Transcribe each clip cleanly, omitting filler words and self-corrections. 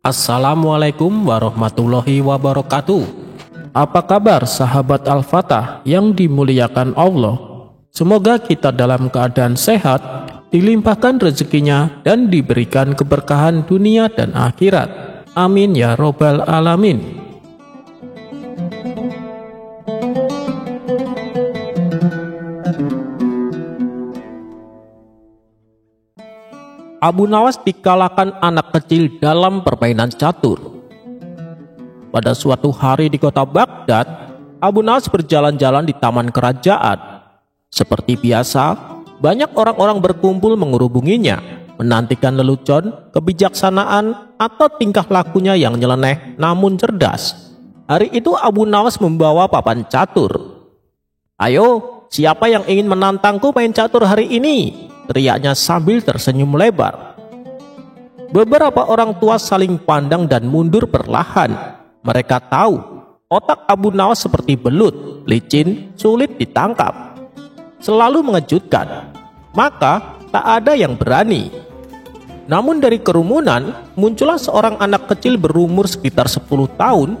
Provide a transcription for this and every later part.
Assalamualaikum warahmatullahi wabarakatuh. Apa kabar sahabat Al-Fatah yang dimuliakan Allah? Semoga kita dalam keadaan sehat, dilimpahkan rezekinya dan diberikan keberkahan dunia dan akhirat. Amin ya robbal alamin. Abu Nawas dikalahkan anak kecil dalam permainan catur. Pada suatu hari di kota Baghdad, Abu Nawas berjalan-jalan di taman kerajaan. Seperti biasa, banyak orang-orang berkumpul mengerubunginya, menantikan lelucon, kebijaksanaan, atau tingkah lakunya yang nyeleneh namun cerdas. Hari itu Abu Nawas membawa papan catur. "Ayo, siapa yang ingin menantangku main catur hari ini?" teriaknya sambil tersenyum lebar. Beberapa orang tua saling pandang dan mundur perlahan. Mereka tahu otak Abu Nawas seperti belut, licin, sulit ditangkap, selalu mengejutkan. Maka tak ada yang berani. Namun dari kerumunan muncullah seorang anak kecil berumur sekitar 10 tahun.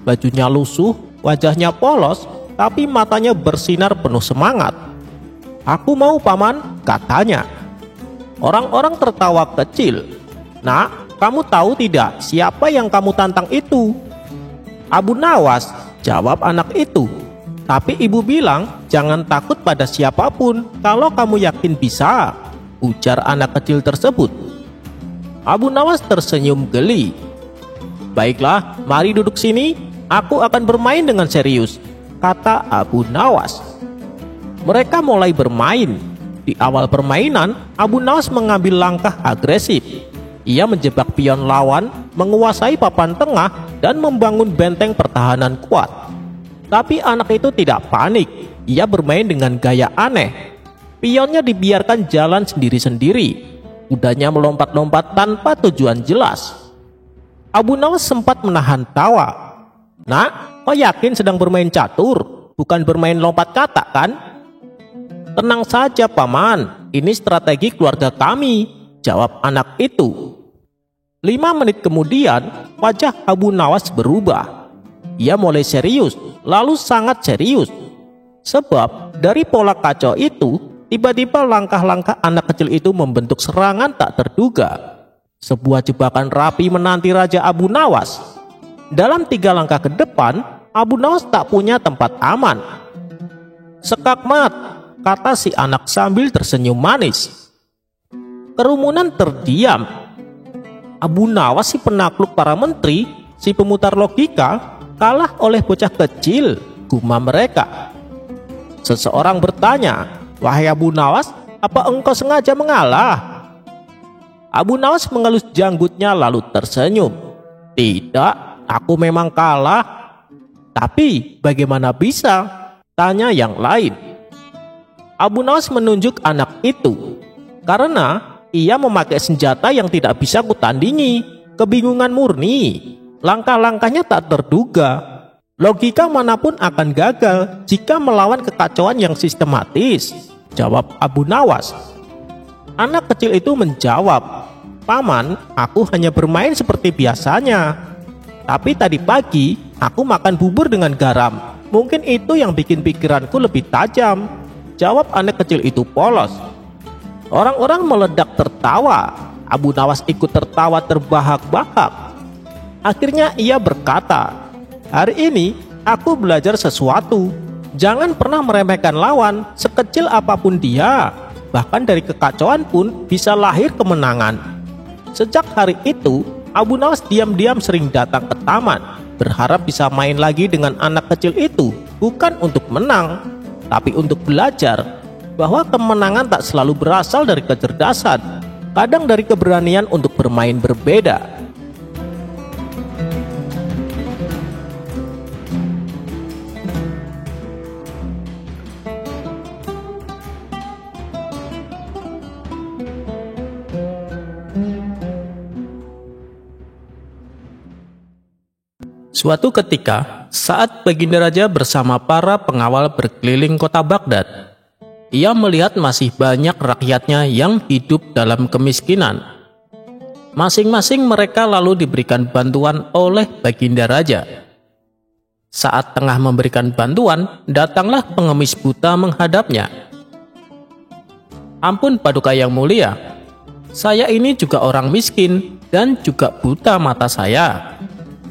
Bajunya lusuh, wajahnya polos, tapi matanya bersinar penuh semangat. "Aku mau, paman," katanya. Orang-orang tertawa kecil. "Nak, kamu tahu tidak siapa yang kamu tantang itu?" "Abu Nawas," jawab anak itu. "Tapi ibu bilang jangan takut pada siapapun kalau kamu yakin bisa," ujar anak kecil tersebut. Abu Nawas tersenyum geli. "Baiklah, mari duduk sini, aku akan bermain dengan serius," kata Abu Nawas. Mereka mulai bermain. Di awal permainan, Abu Nawas mengambil langkah agresif. Ia menjebak pion lawan, menguasai papan tengah, dan membangun benteng pertahanan kuat. Tapi anak itu tidak panik. Ia bermain dengan gaya aneh. Pionnya dibiarkan jalan sendiri-sendiri. Kudanya melompat-lompat tanpa tujuan jelas. Abu Nawas sempat menahan tawa. "Nak, kau yakin sedang bermain catur, bukan bermain lompat katak kan?" "Tenang saja, paman, ini strategi keluarga kami," jawab anak itu. 5 menit kemudian, wajah Abu Nawas berubah. Ia mulai serius, lalu sangat serius. Sebab dari pola kacau itu, tiba-tiba langkah-langkah anak kecil itu membentuk serangan tak terduga. Sebuah jebakan rapi menanti Raja Abu Nawas. Dalam 3 langkah ke depan, Abu Nawas tak punya tempat aman. "Sekakmat," kata si anak sambil tersenyum manis. Kerumunan terdiam. Abu Nawas, si penakluk para menteri, si pemutar logika, kalah oleh bocah kecil, gumam mereka. Seseorang bertanya, "Wahai Abu Nawas, apa engkau sengaja mengalah?" Abu Nawas mengelus janggutnya lalu tersenyum. "Tidak, aku memang kalah." "Tapi bagaimana bisa?" tanya yang lain. Abu Nawas menunjuk anak itu. "Karena ia memakai senjata yang tidak bisa kutandingi. Kebingungan murni. Langkah-langkahnya tak terduga. Logika manapun akan gagal jika melawan kekacauan yang sistematis," jawab Abu Nawas. Anak kecil itu menjawab, "Paman, aku hanya bermain seperti biasanya. Tapi tadi pagi aku makan bubur dengan garam. Mungkin itu yang bikin pikiranku lebih tajam," jawab anak kecil itu polos. Orang-orang meledak tertawa. Abu Nawas ikut tertawa terbahak-bahak. Akhirnya ia berkata, "Hari ini aku belajar sesuatu. Jangan pernah meremehkan lawan, sekecil apapun dia. Bahkan dari kekacauan pun bisa lahir kemenangan." Sejak hari itu, Abu Nawas diam-diam sering datang ke taman, berharap bisa main lagi dengan anak kecil itu, bukan untuk menang, tapi untuk belajar bahwa kemenangan tak selalu berasal dari kecerdasan, kadang dari keberanian untuk bermain berbeda. Suatu ketika, saat Baginda Raja bersama para pengawal berkeliling kota Baghdad, ia melihat masih banyak rakyatnya yang hidup dalam kemiskinan. Masing-masing mereka lalu diberikan bantuan oleh Baginda Raja. Saat tengah memberikan bantuan, datanglah pengemis buta menghadapnya. "Ampun Paduka yang mulia, saya ini juga orang miskin dan juga buta mata saya.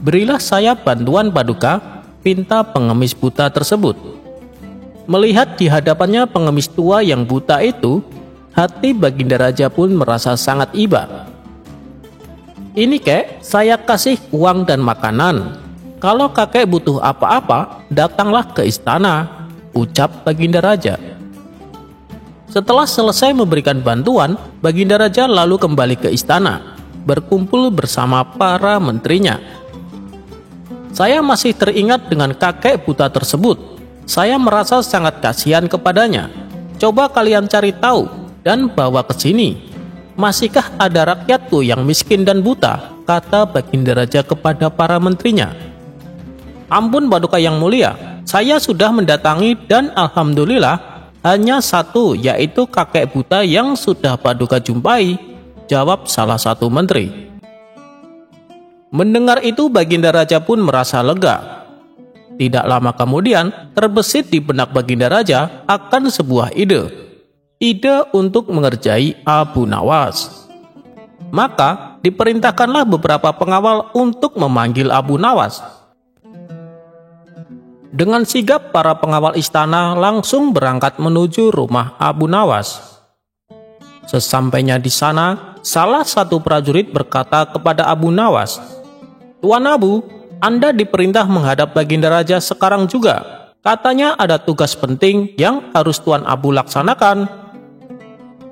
Berilah saya bantuan Paduka," pinta pengemis buta tersebut. Melihat di hadapannya pengemis tua yang buta itu, hati Baginda Raja pun merasa sangat iba. "Ini kek, saya kasih uang dan makanan. Kalau kakek butuh apa-apa, datanglah ke istana," ucap Baginda Raja. Setelah selesai memberikan bantuan, Baginda Raja lalu kembali ke istana, berkumpul bersama para menterinya. "Saya masih teringat dengan kakek buta tersebut. Saya merasa sangat kasihan kepadanya. Coba kalian cari tahu dan bawa ke sini. Masihkah ada rakyatku yang miskin dan buta?" kata Baginda Raja kepada para menterinya. "Ampun Paduka yang mulia, saya sudah mendatangi dan alhamdulillah hanya satu, yaitu kakek buta yang sudah Paduka jumpai," jawab salah satu menteri. Mendengar itu Baginda Raja pun merasa lega. Tidak lama kemudian terbesit di benak Baginda Raja akan sebuah ide untuk mengerjai Abu Nawas. Maka diperintahkanlah beberapa pengawal untuk memanggil Abu Nawas. Dengan sigap para pengawal istana langsung berangkat menuju rumah Abu Nawas. Sesampainya di sana, salah satu prajurit berkata kepada Abu Nawas, "Tuan Abu, Anda diperintah menghadap Baginda Raja sekarang juga. Katanya ada tugas penting yang harus Tuan Abu laksanakan."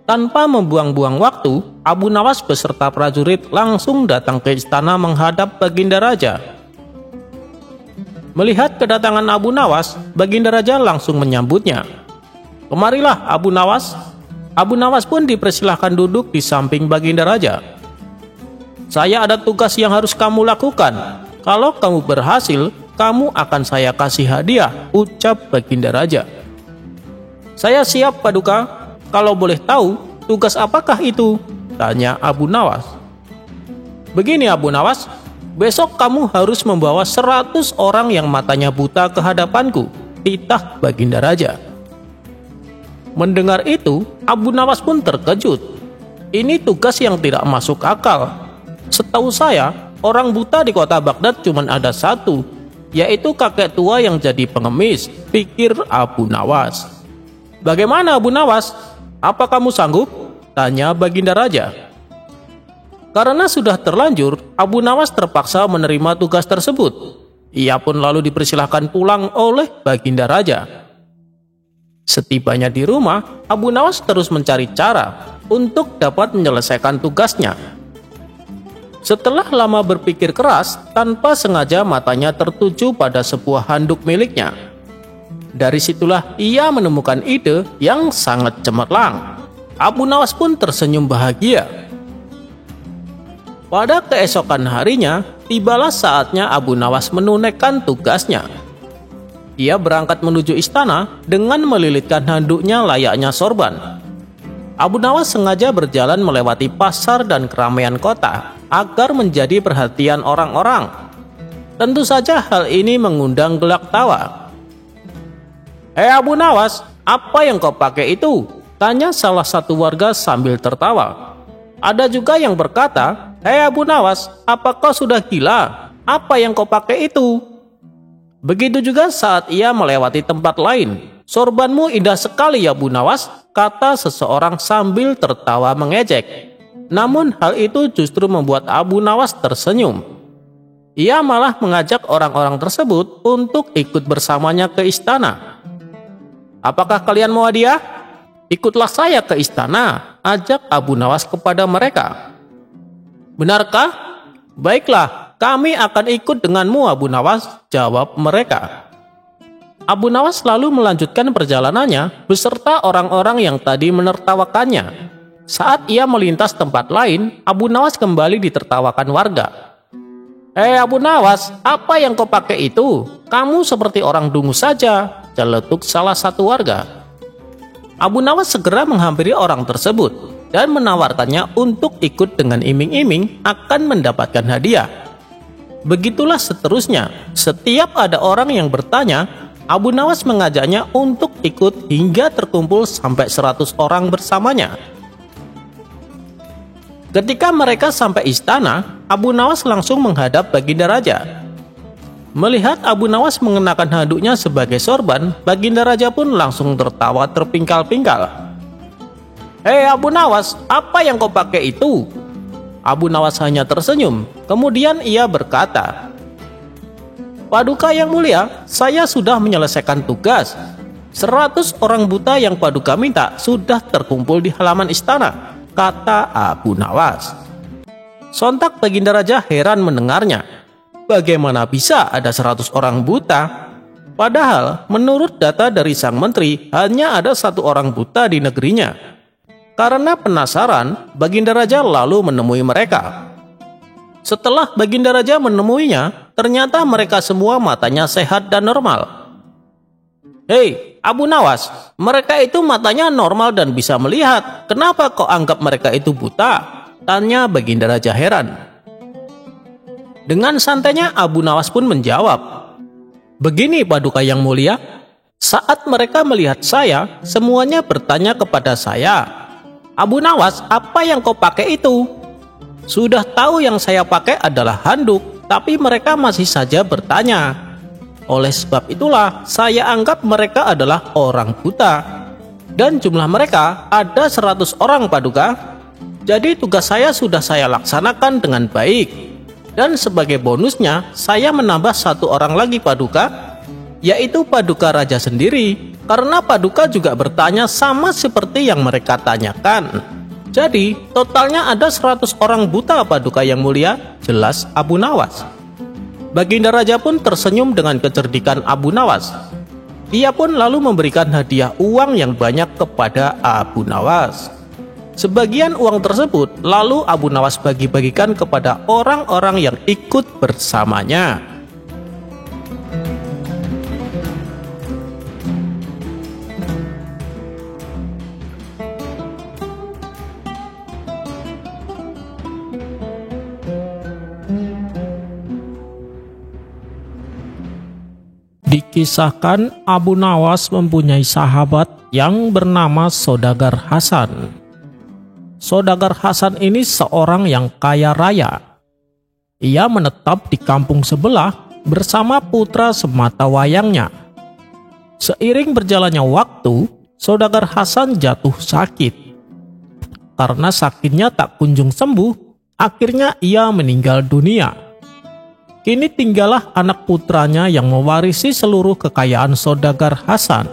Tanpa membuang-buang waktu, Abu Nawas beserta prajurit langsung datang ke istana menghadap Baginda Raja. Melihat kedatangan Abu Nawas, Baginda Raja langsung menyambutnya. "Kemarilah Abu Nawas." Abu Nawas pun dipersilahkan duduk di samping Baginda Raja. "Saya ada tugas yang harus kamu lakukan. Kalau kamu berhasil, kamu akan saya kasih hadiah," ucap Baginda Raja. "Saya siap Paduka. Kalau boleh tahu, tugas apakah itu?" tanya Abu Nawas. "Begini Abu Nawas, besok kamu harus membawa 100 orang yang matanya buta ke hadapanku," titah Baginda Raja. Mendengar itu, Abu Nawas pun terkejut. Ini tugas yang tidak masuk akal. Setahu saya, orang buta di kota Baghdad cuma ada satu, yaitu kakek tua yang jadi pengemis, pikir Abu Nawas. "Bagaimana Abu Nawas? Apa kamu sanggup?" tanya Baginda Raja. Karena sudah terlanjur, Abu Nawas terpaksa menerima tugas tersebut. Ia pun lalu dipersilahkan pulang oleh Baginda Raja. Setibanya di rumah, Abu Nawas terus mencari cara untuk dapat menyelesaikan tugasnya. Setelah lama berpikir keras, tanpa sengaja matanya tertuju pada sebuah handuk miliknya. Dari situlah ia menemukan ide yang sangat cemerlang. Abu Nawas pun tersenyum bahagia. Pada keesokan harinya, tibalah saatnya Abu Nawas menunaikan tugasnya. Ia berangkat menuju istana dengan melilitkan handuknya layaknya sorban. Abu Nawas sengaja berjalan melewati pasar dan keramaian kota agar menjadi perhatian orang-orang. Tentu saja hal ini mengundang gelak tawa. "Hei Abu Nawas, apa yang kau pakai itu?" tanya salah satu warga sambil tertawa. Ada juga yang berkata, "Hei Abu Nawas, apa kau sudah gila? Apa yang kau pakai itu?" Begitu juga saat ia melewati tempat lain. "Sorbanmu indah sekali ya Abu Nawas," kata seseorang sambil tertawa mengejek. Namun hal itu justru membuat Abu Nawas tersenyum. Ia malah mengajak orang-orang tersebut untuk ikut bersamanya ke istana. "Apakah kalian mau hadiah? Ikutlah saya ke istana," ajak Abu Nawas kepada mereka. "Benarkah? Baiklah, kami akan ikut denganmu Abu Nawas," jawab mereka. Abu Nawas lalu melanjutkan perjalanannya beserta orang-orang yang tadi menertawakannya. Saat ia melintas tempat lain, Abu Nawas kembali ditertawakan warga. "Hei Abu Nawas, apa yang kau pakai itu? Kamu seperti orang dungu saja," celetuk salah satu warga. Abu Nawas segera menghampiri orang tersebut. dan menawarkannya untuk ikut dengan iming-iming akan mendapatkan hadiah. Begitulah seterusnya, setiap ada orang yang bertanya, Abu Nawas mengajaknya untuk ikut hingga terkumpul sampai 100 orang bersamanya. Ketika mereka sampai istana, Abu Nawas langsung menghadap Baginda Raja. Melihat Abu Nawas mengenakan handuknya sebagai sorban, Baginda Raja pun langsung tertawa terpingkal-pingkal. "Hei Abu Nawas, apa yang kau pakai itu?" Abu Nawas hanya tersenyum. Kemudian ia berkata, "Paduka yang mulia, saya sudah menyelesaikan tugas. 100 orang buta yang Paduka minta sudah terkumpul di halaman istana," kata Abu Nawas. Sontak Baginda Raja heran mendengarnya. Bagaimana bisa ada 100 orang buta? Padahal menurut data dari sang menteri, hanya ada 1 orang buta di negerinya. Karena penasaran, Baginda Raja lalu menemui mereka. Setelah Baginda Raja menemuinya, ternyata mereka semua matanya sehat dan normal. "Hei, Abu Nawas, mereka itu matanya normal dan bisa melihat. Kenapa kau anggap mereka itu buta?" tanya Baginda Raja heran. Dengan santainya Abu Nawas pun menjawab, "Begini Paduka yang mulia, saat mereka melihat saya, semuanya bertanya kepada saya, 'Abu Nawas, apa yang kau pakai itu?' Sudah tahu yang saya pakai adalah handuk, tapi mereka masih saja bertanya. Oleh sebab itulah saya anggap mereka adalah orang buta. Dan jumlah mereka ada 100 orang Paduka. Jadi tugas saya sudah saya laksanakan dengan baik. Dan sebagai bonusnya saya menambah 1 orang lagi Paduka, yaitu Paduka Raja sendiri, karena Paduka juga bertanya sama seperti yang mereka tanyakan. Jadi totalnya ada 100 orang buta Paduka yang mulia," jelas Abu Nawas. Baginda Raja pun tersenyum dengan kecerdikan Abu Nawas. Ia pun lalu memberikan hadiah uang yang banyak kepada Abu Nawas. Sebagian uang tersebut lalu Abu Nawas bagi-bagikan kepada orang-orang yang ikut bersamanya. Dikisahkan Abu Nawas mempunyai sahabat yang bernama Saudagar Hasan. Saudagar Hasan ini seorang yang kaya raya. Ia menetap di kampung sebelah bersama putra sematawayangnya. Seiring berjalannya waktu, Saudagar Hasan jatuh sakit. Karena sakitnya tak kunjung sembuh, akhirnya ia meninggal dunia. Kini tinggallah anak putranya yang mewarisi seluruh kekayaan Saudagar Hasan.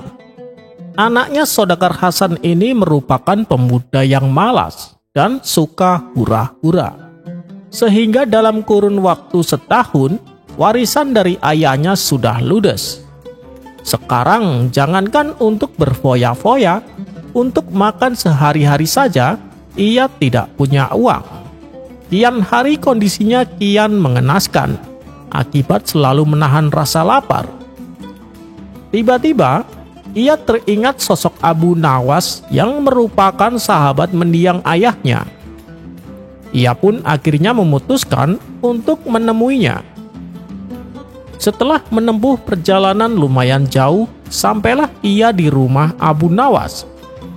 Anaknya Saudagar Hasan ini merupakan pemuda yang malas dan suka hura-hura. Sehingga dalam kurun waktu setahun, warisan dari ayahnya sudah ludes. Sekarang jangankan untuk berfoya-foya, untuk makan sehari-hari saja, ia tidak punya uang. Kian hari kondisinya kian mengenaskan, akibat selalu menahan rasa lapar. Tiba-tiba, ia teringat sosok Abu Nawas yang merupakan sahabat mendiang ayahnya. Ia pun akhirnya memutuskan untuk menemuinya. Setelah menempuh perjalanan lumayan jauh, sampailah ia di rumah Abu Nawas.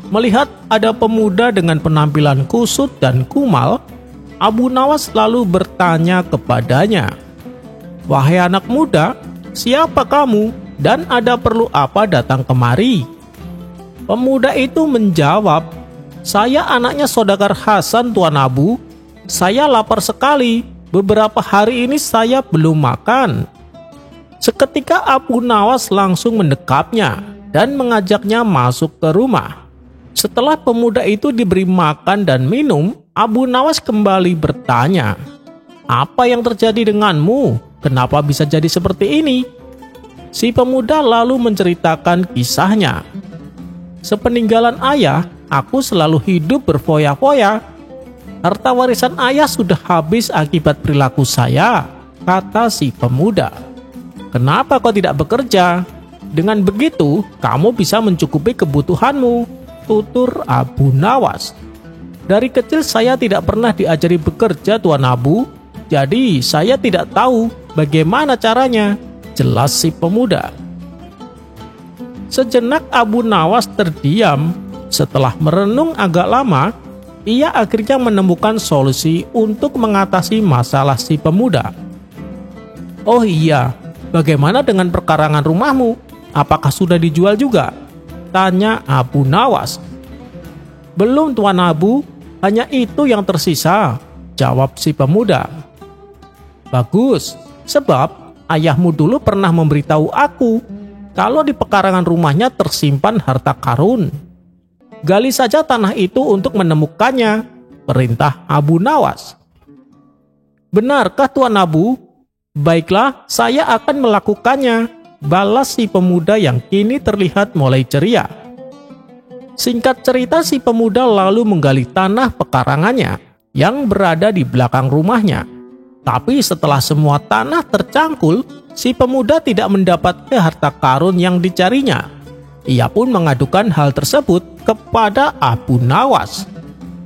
Melihat ada pemuda dengan penampilan kusut dan kumal, Abu Nawas lalu bertanya kepadanya, "Wahai anak muda, siapa kamu? Dan ada perlu apa datang kemari?" Pemuda itu menjawab, "Saya anaknya Saudagar Hasan, Tuan Abu. Saya lapar sekali. Beberapa hari ini saya belum makan." Seketika Abu Nawas langsung mendekapnya dan mengajaknya masuk ke rumah. Setelah pemuda itu diberi makan dan minum, Abu Nawas kembali bertanya, "Apa yang terjadi denganmu? Kenapa bisa jadi seperti ini?" Si pemuda lalu menceritakan kisahnya. "Sepeninggalan ayah, aku selalu hidup berfoya-foya. Harta warisan ayah sudah habis akibat perilaku saya," kata si pemuda. "Kenapa kau tidak bekerja? Dengan begitu, kamu bisa mencukupi kebutuhanmu," tutur Abu Nawas. Dari kecil saya tidak pernah diajari bekerja, Tuan Abu. Jadi saya tidak tahu bagaimana caranya, jelas si pemuda. Sejenak Abu Nawas terdiam. Setelah merenung agak lama, ia akhirnya menemukan solusi untuk mengatasi masalah si pemuda. "Oh iya, bagaimana dengan perkarangan rumahmu? Apakah sudah dijual juga?" tanya Abu Nawas. "Belum, Tuan Abu, hanya itu yang tersisa," jawab si pemuda. "Bagus, sebab ayahmu dulu pernah memberitahu aku kalau di pekarangan rumahnya tersimpan harta karun. Gali saja tanah itu untuk menemukannya," perintah Abu Nawas. "Benarkah, Tuan Abu? Baiklah, saya akan melakukannya," balas si pemuda yang kini terlihat mulai ceria. Singkat cerita, si pemuda lalu menggali tanah pekarangannya yang berada di belakang rumahnya. Tapi setelah semua tanah tercangkul, si pemuda tidak mendapat harta karun yang dicarinya. Ia pun mengadukan hal tersebut kepada Abu Nawas.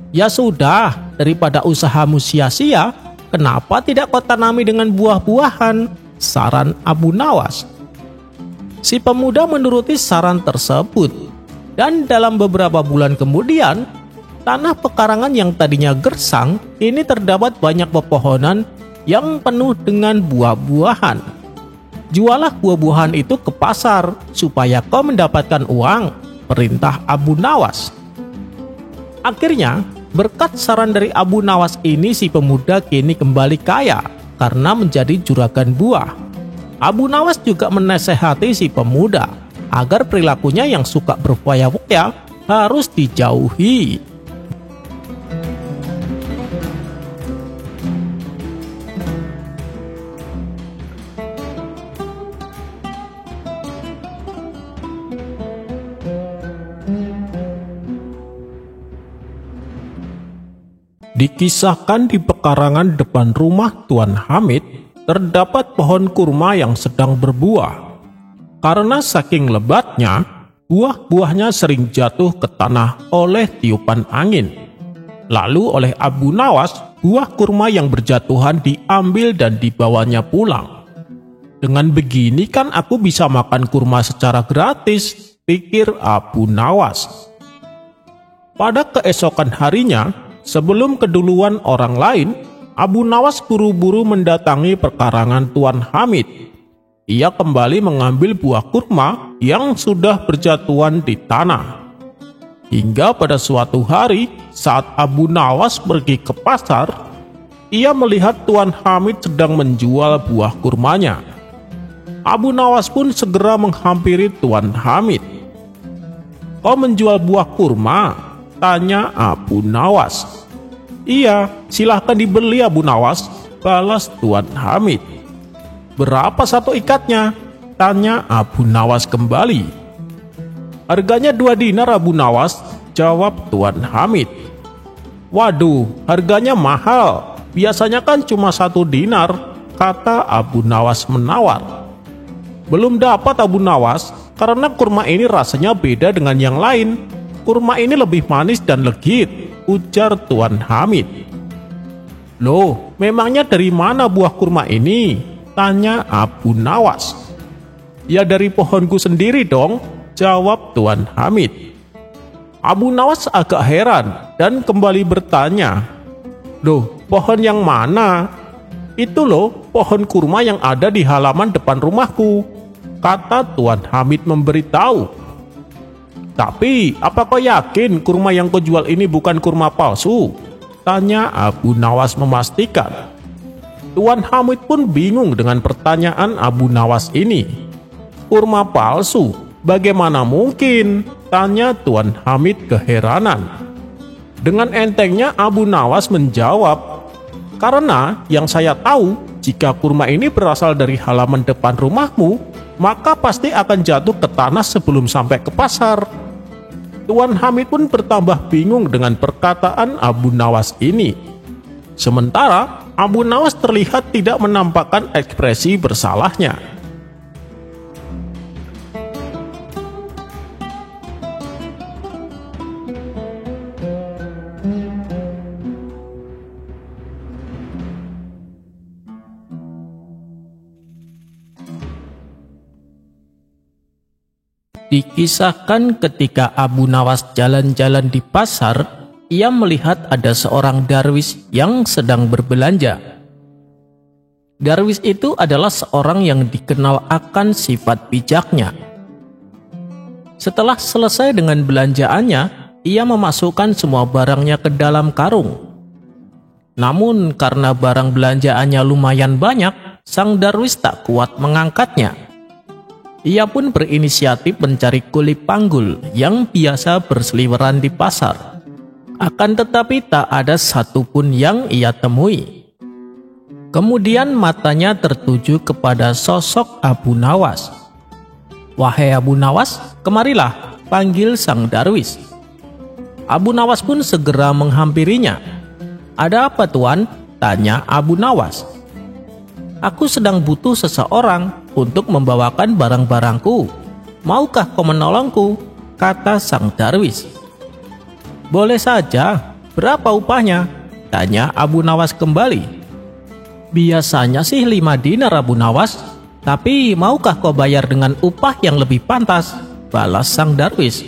"Ya sudah, daripada usahamu sia-sia, kenapa tidak kau tanami dengan buah-buahan?" saran Abu Nawas. Si pemuda menuruti saran tersebut, dan dalam beberapa bulan kemudian, tanah pekarangan yang tadinya gersang ini terdapat banyak pepohonan yang penuh dengan buah-buahan. "Jualah buah-buahan itu ke pasar supaya kau mendapatkan uang," perintah Abu Nawas. Akhirnya, berkat saran dari Abu Nawas ini, si pemuda kini kembali kaya karena menjadi juragan buah. Abu Nawas juga menasehati si pemuda agar perilakunya yang suka berfoya-foya harus dijauhi. Dikisahkan di pekarangan depan rumah Tuan Hamid terdapat pohon kurma yang sedang berbuah. Karena saking lebatnya, buah-buahnya sering jatuh ke tanah oleh tiupan angin. Lalu oleh Abu Nawas, buah kurma yang berjatuhan diambil dan dibawanya pulang. "Dengan begini kan aku bisa makan kurma secara gratis," pikir Abu Nawas. Pada keesokan harinya, sebelum keduluan orang lain, Abu Nawas buru-buru mendatangi pekarangan Tuan Hamid. Ia kembali mengambil buah kurma yang sudah berjatuhan di tanah. Hingga pada suatu hari, saat Abu Nawas pergi ke pasar, ia melihat Tuan Hamid sedang menjual buah kurmanya. Abu Nawas pun segera menghampiri Tuan Hamid. "Kau menjual buah kurma?" tanya Abu Nawas. "Iya, silahkan dibeli Abu Nawas," balas Tuan Hamid. "Berapa satu ikatnya?" tanya Abu Nawas kembali. "Harganya 2 dinar Abu Nawas," jawab Tuan Hamid. "Waduh, harganya mahal, biasanya kan cuma 1 dinar, kata Abu Nawas menawar. "Belum dapat Abu Nawas, karena kurma ini rasanya beda dengan yang lain. Kurma ini lebih manis dan legit," ujar Tuan Hamid. "Loh, memangnya dari mana buah kurma ini?" tanya Abu Nawas. "Ya dari pohonku sendiri dong," jawab Tuan Hamid. Abu Nawas agak heran dan kembali bertanya, "Loh, pohon yang mana?" "Itu loh, pohon kurma yang ada di halaman depan rumahku," kata Tuan Hamid memberitahu. "Tapi, apa kau yakin kurma yang kau jual ini bukan kurma palsu?" tanya Abu Nawas memastikan. Tuan Hamid pun bingung dengan pertanyaan Abu Nawas ini. "Kurma palsu? Bagaimana mungkin?" tanya Tuan Hamid keheranan. Dengan entengnya Abu Nawas menjawab, "Karena yang saya tahu, jika kurma ini berasal dari halaman depan rumahmu, maka pasti akan jatuh ke tanah sebelum sampai ke pasar." Tuan Hamid pun bertambah bingung dengan perkataan Abu Nawas ini. Sementara Abu Nawas terlihat tidak menampakkan ekspresi bersalahnya. Dikisahkan ketika Abu Nawas jalan-jalan di pasar, ia melihat ada seorang darwis yang sedang berbelanja. Darwis itu adalah seorang yang dikenal akan sifat bijaknya. Setelah selesai dengan belanjaannya, ia memasukkan semua barangnya ke dalam karung. Namun karena barang belanjaannya lumayan banyak, sang darwis tak kuat mengangkatnya. Ia pun berinisiatif mencari kuli panggul yang biasa berseliweran di pasar. Akan tetapi tak ada satupun yang ia temui. Kemudian matanya tertuju kepada sosok Abu Nawas. "Wahai Abu Nawas, kemarilah," panggil sang darwis. Abu Nawas pun segera menghampirinya. "Ada apa, Tuan?" tanya Abu Nawas. "Aku sedang butuh seseorang untuk membawakan barang-barangku. Maukah kau menolongku?" kata sang darwis. "Boleh saja. Berapa upahnya?" tanya Abu Nawas kembali. "Biasanya sih 5 dinar, Abu Nawas. Tapi maukah kau bayar dengan upah yang lebih pantas?" balas sang darwis.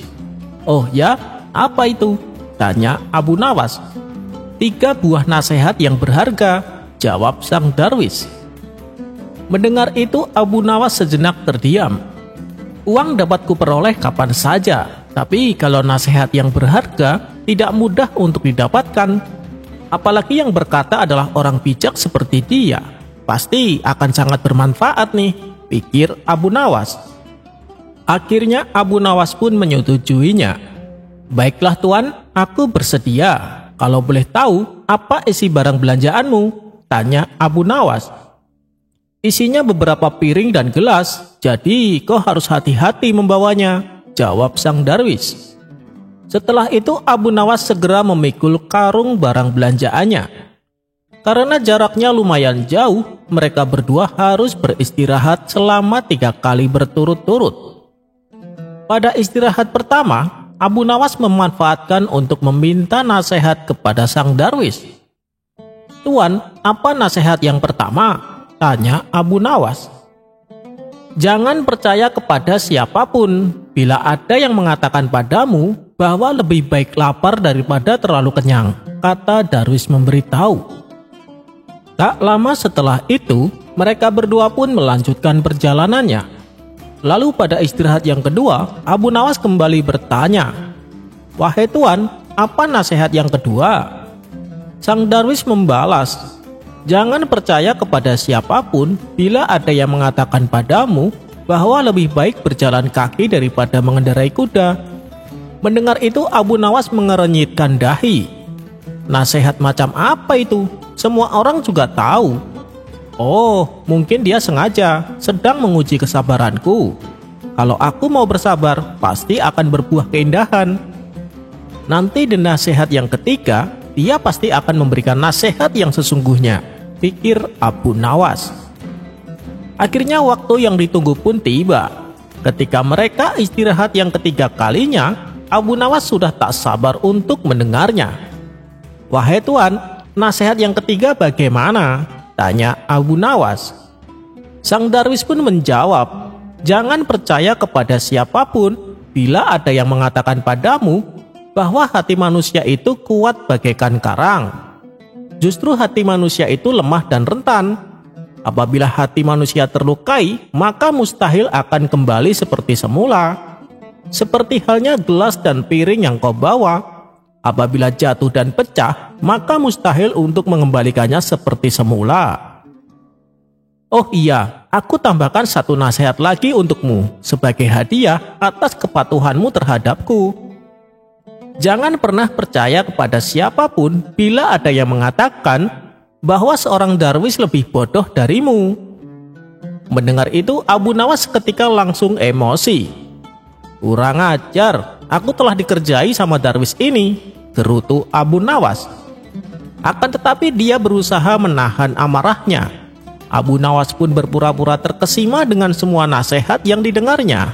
"Oh ya, apa itu?" tanya Abu Nawas. 3 buah nasihat yang berharga," jawab sang darwis. Mendengar itu Abu Nawas sejenak terdiam. "Uang dapat kuperoleh kapan saja, tapi kalau nasihat yang berharga tidak mudah untuk didapatkan. Apalagi yang berkata adalah orang bijak seperti dia. Pasti akan sangat bermanfaat nih," pikir Abu Nawas. Akhirnya Abu Nawas pun menyetujuinya. "Baiklah Tuan, aku bersedia. Kalau boleh tahu, apa isi barang belanjaanmu?" tanya Abu Nawas. "Isinya beberapa piring dan gelas, jadi kau harus hati-hati membawanya," jawab sang darwis. Setelah itu Abu Nawas segera memikul karung barang belanjaannya. Karena jaraknya lumayan jauh, mereka berdua harus beristirahat selama 3 kali berturut-turut. Pada istirahat pertama, Abu Nawas memanfaatkan untuk meminta nasihat kepada sang darwis. "Tuan, apa nasihat yang pertama?" tanya Abu Nawas. "Jangan percaya kepada siapapun. Bila ada yang mengatakan padamu bahwa lebih baik lapar daripada terlalu kenyang," kata darwis memberitahu. Tak lama setelah itu, mereka berdua pun melanjutkan perjalanannya. Lalu pada istirahat yang kedua, Abu Nawas kembali bertanya, "Wahai Tuan, apa nasihat yang kedua?" Sang darwis membalas, "Jangan percaya kepada siapapun bila ada yang mengatakan padamu bahwa lebih baik berjalan kaki daripada mengendarai kuda." Mendengar itu Abu Nawas mengerenyitkan dahi. "Nasihat macam apa itu? Semua orang juga tahu." "Oh, mungkin dia sengaja sedang menguji kesabaranku. Kalau aku mau bersabar, pasti akan berbuah keindahan. Nanti di nasihat yang ketiga, dia pasti akan memberikan nasihat yang sesungguhnya," pikir Abu Nawas. Akhirnya waktu yang ditunggu pun tiba. Ketika mereka istirahat yang ketiga kalinya, Abu Nawas sudah tak sabar untuk mendengarnya. "Wahai Tuan, nasihat yang ketiga bagaimana?" tanya Abu Nawas. Sang darwis pun menjawab, "Jangan percaya kepada siapapun bila ada yang mengatakan padamu bahwa hati manusia itu kuat bagaikan karang. Justru hati manusia itu lemah dan rentan. Apabila hati manusia terlukai, maka mustahil akan kembali seperti semula. Seperti halnya gelas dan piring yang kau bawa. Apabila jatuh dan pecah, maka mustahil untuk mengembalikannya seperti semula. Oh iya, aku tambahkan 1 nasihat lagi untukmu sebagai hadiah atas kepatuhanmu terhadapku. Jangan pernah percaya kepada siapapun bila ada yang mengatakan bahwa seorang darwis lebih bodoh darimu." Mendengar itu Abu Nawas seketika langsung emosi. "Kurang ajar, aku telah dikerjai sama darwis ini," gerutu Abu Nawas. Akan tetapi dia berusaha menahan amarahnya. Abu Nawas pun berpura-pura terkesima dengan semua nasihat yang didengarnya.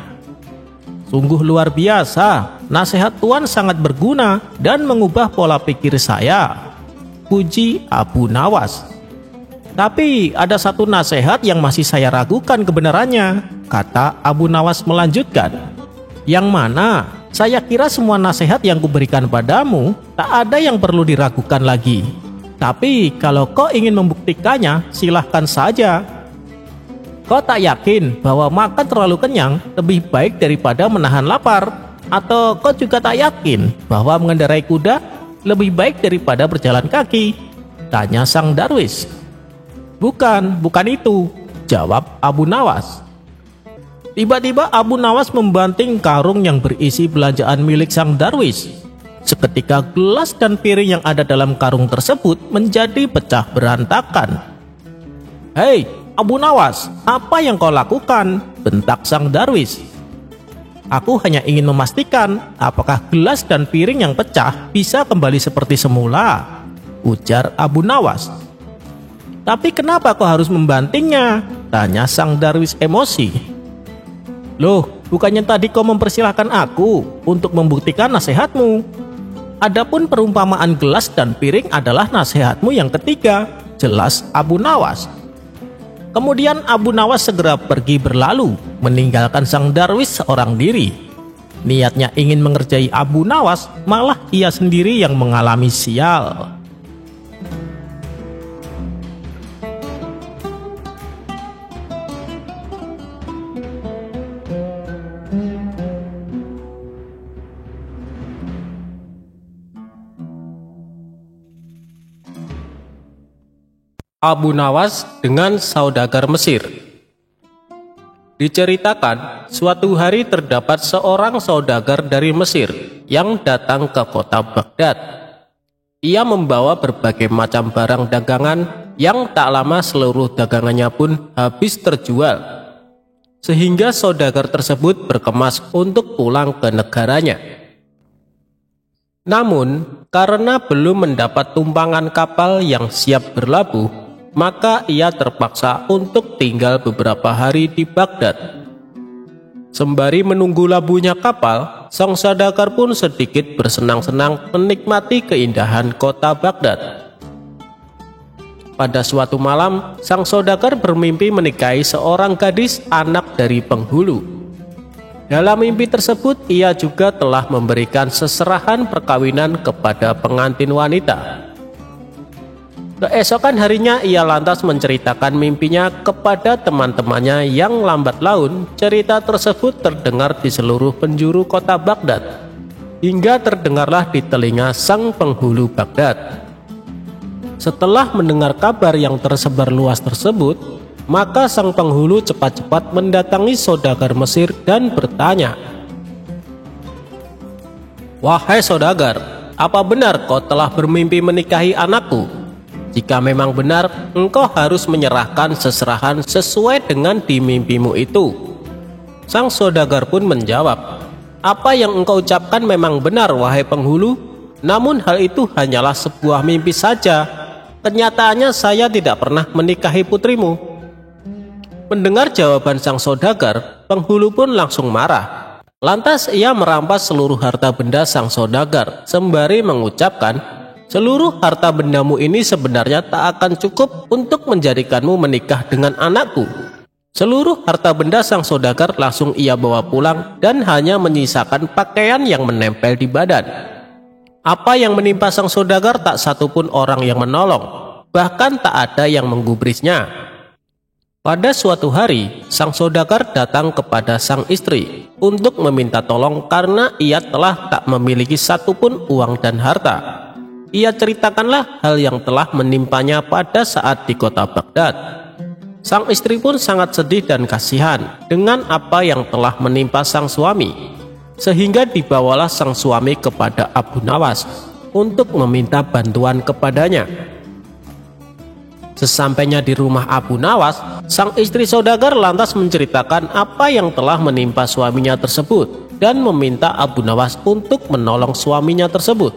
"Sungguh luar biasa, nasihat Tuan sangat berguna dan mengubah pola pikir saya," puji Abu Nawas. "Tapi ada 1 nasihat yang masih saya ragukan kebenarannya," kata Abu Nawas melanjutkan. Yang mana? Saya kira semua nasihat yang kuberikan padamu tak ada yang perlu diragukan lagi. Tapi kalau kau ingin membuktikannya, silahkan saja. Kau tak yakin bahwa makan terlalu kenyang lebih baik daripada menahan lapar? Atau kau juga tak yakin bahwa mengendarai kuda lebih baik daripada berjalan kaki? Tanya sang darwis. Bukan itu, jawab Abu Nawas. Tiba-tiba Abu Nawas membanting karung yang berisi belanjaan milik sang darwis. Seketika gelas dan piring yang ada dalam karung tersebut menjadi pecah berantakan. "Hei, Abu Nawas, apa yang kau lakukan?" bentak sang darwis. "Aku hanya ingin memastikan apakah gelas dan piring yang pecah bisa kembali seperti semula," ujar Abu Nawas. "Tapi kenapa kau harus membantingnya?" tanya sang darwis emosi. "Loh, bukannya tadi kau mempersilahkan aku untuk membuktikan nasihatmu? Adapun perumpamaan gelas dan piring adalah nasihatmu yang ketiga," jelas Abu Nawas. Kemudian Abu Nawas segera pergi berlalu, meninggalkan sang darwis seorang diri. Niatnya ingin mengerjai Abu Nawas, malah ia sendiri yang mengalami sial. Abu Nawas dengan saudagar Mesir. Diceritakan, suatu hari terdapat seorang saudagar dari Mesir yang datang ke kota Baghdad. Ia membawa berbagai macam barang dagangan yang tak lama seluruh dagangannya pun habis terjual. Sehingga saudagar tersebut berkemas untuk pulang ke negaranya. Namun, karena belum mendapat tumpangan kapal yang siap berlabuh, maka ia terpaksa untuk tinggal beberapa hari di Baghdad. Sembari menunggu labuhnya kapal, sang saudagar pun sedikit bersenang-senang menikmati keindahan kota Baghdad. Pada suatu malam, sang saudagar bermimpi menikahi seorang gadis anak dari penghulu. Dalam mimpi tersebut, ia juga telah memberikan seserahan perkawinan kepada pengantin wanita. Keesokan harinya ia lantas menceritakan mimpinya kepada teman-temannya yang lambat laun. Cerita tersebut terdengar di seluruh penjuru kota Baghdad, hingga terdengarlah di telinga sang penghulu Baghdad. Setelah mendengar kabar yang tersebar luas tersebut, maka sang penghulu cepat-cepat mendatangi saudagar Mesir dan bertanya, "Wahai saudagar, apa benar kau telah bermimpi menikahi anakku? Jika memang benar, engkau harus menyerahkan seserahan sesuai dengan di mimpimu itu." Sang saudagar pun menjawab, "Apa yang engkau ucapkan memang benar, wahai penghulu. Namun hal itu hanyalah sebuah mimpi saja. Kenyataannya saya tidak pernah menikahi putrimu." Mendengar jawaban sang saudagar, penghulu pun langsung marah. Lantas ia merampas seluruh harta benda sang saudagar, sembari mengucapkan, "Seluruh harta bendamu ini sebenarnya tak akan cukup untuk menjadikanmu menikah dengan anakku." Seluruh harta benda sang saudagar langsung ia bawa pulang dan hanya menyisakan pakaian yang menempel di badan. Apa yang menimpa sang saudagar tak satupun orang yang menolong, bahkan tak ada yang menggubrisnya. Pada suatu hari, sang saudagar datang kepada sang istri untuk meminta tolong karena ia telah tak memiliki satupun uang dan harta. Ia ceritakanlah hal yang telah menimpanya pada saat di kota Baghdad. Sang istri pun sangat sedih dan kasihan dengan apa yang telah menimpa sang suami, sehingga dibawalah sang suami kepada Abu Nawas untuk meminta bantuan kepadanya. Sesampainya di rumah Abu Nawas, sang istri saudagar lantas menceritakan apa yang telah menimpa suaminya tersebut dan meminta Abu Nawas untuk menolong suaminya tersebut.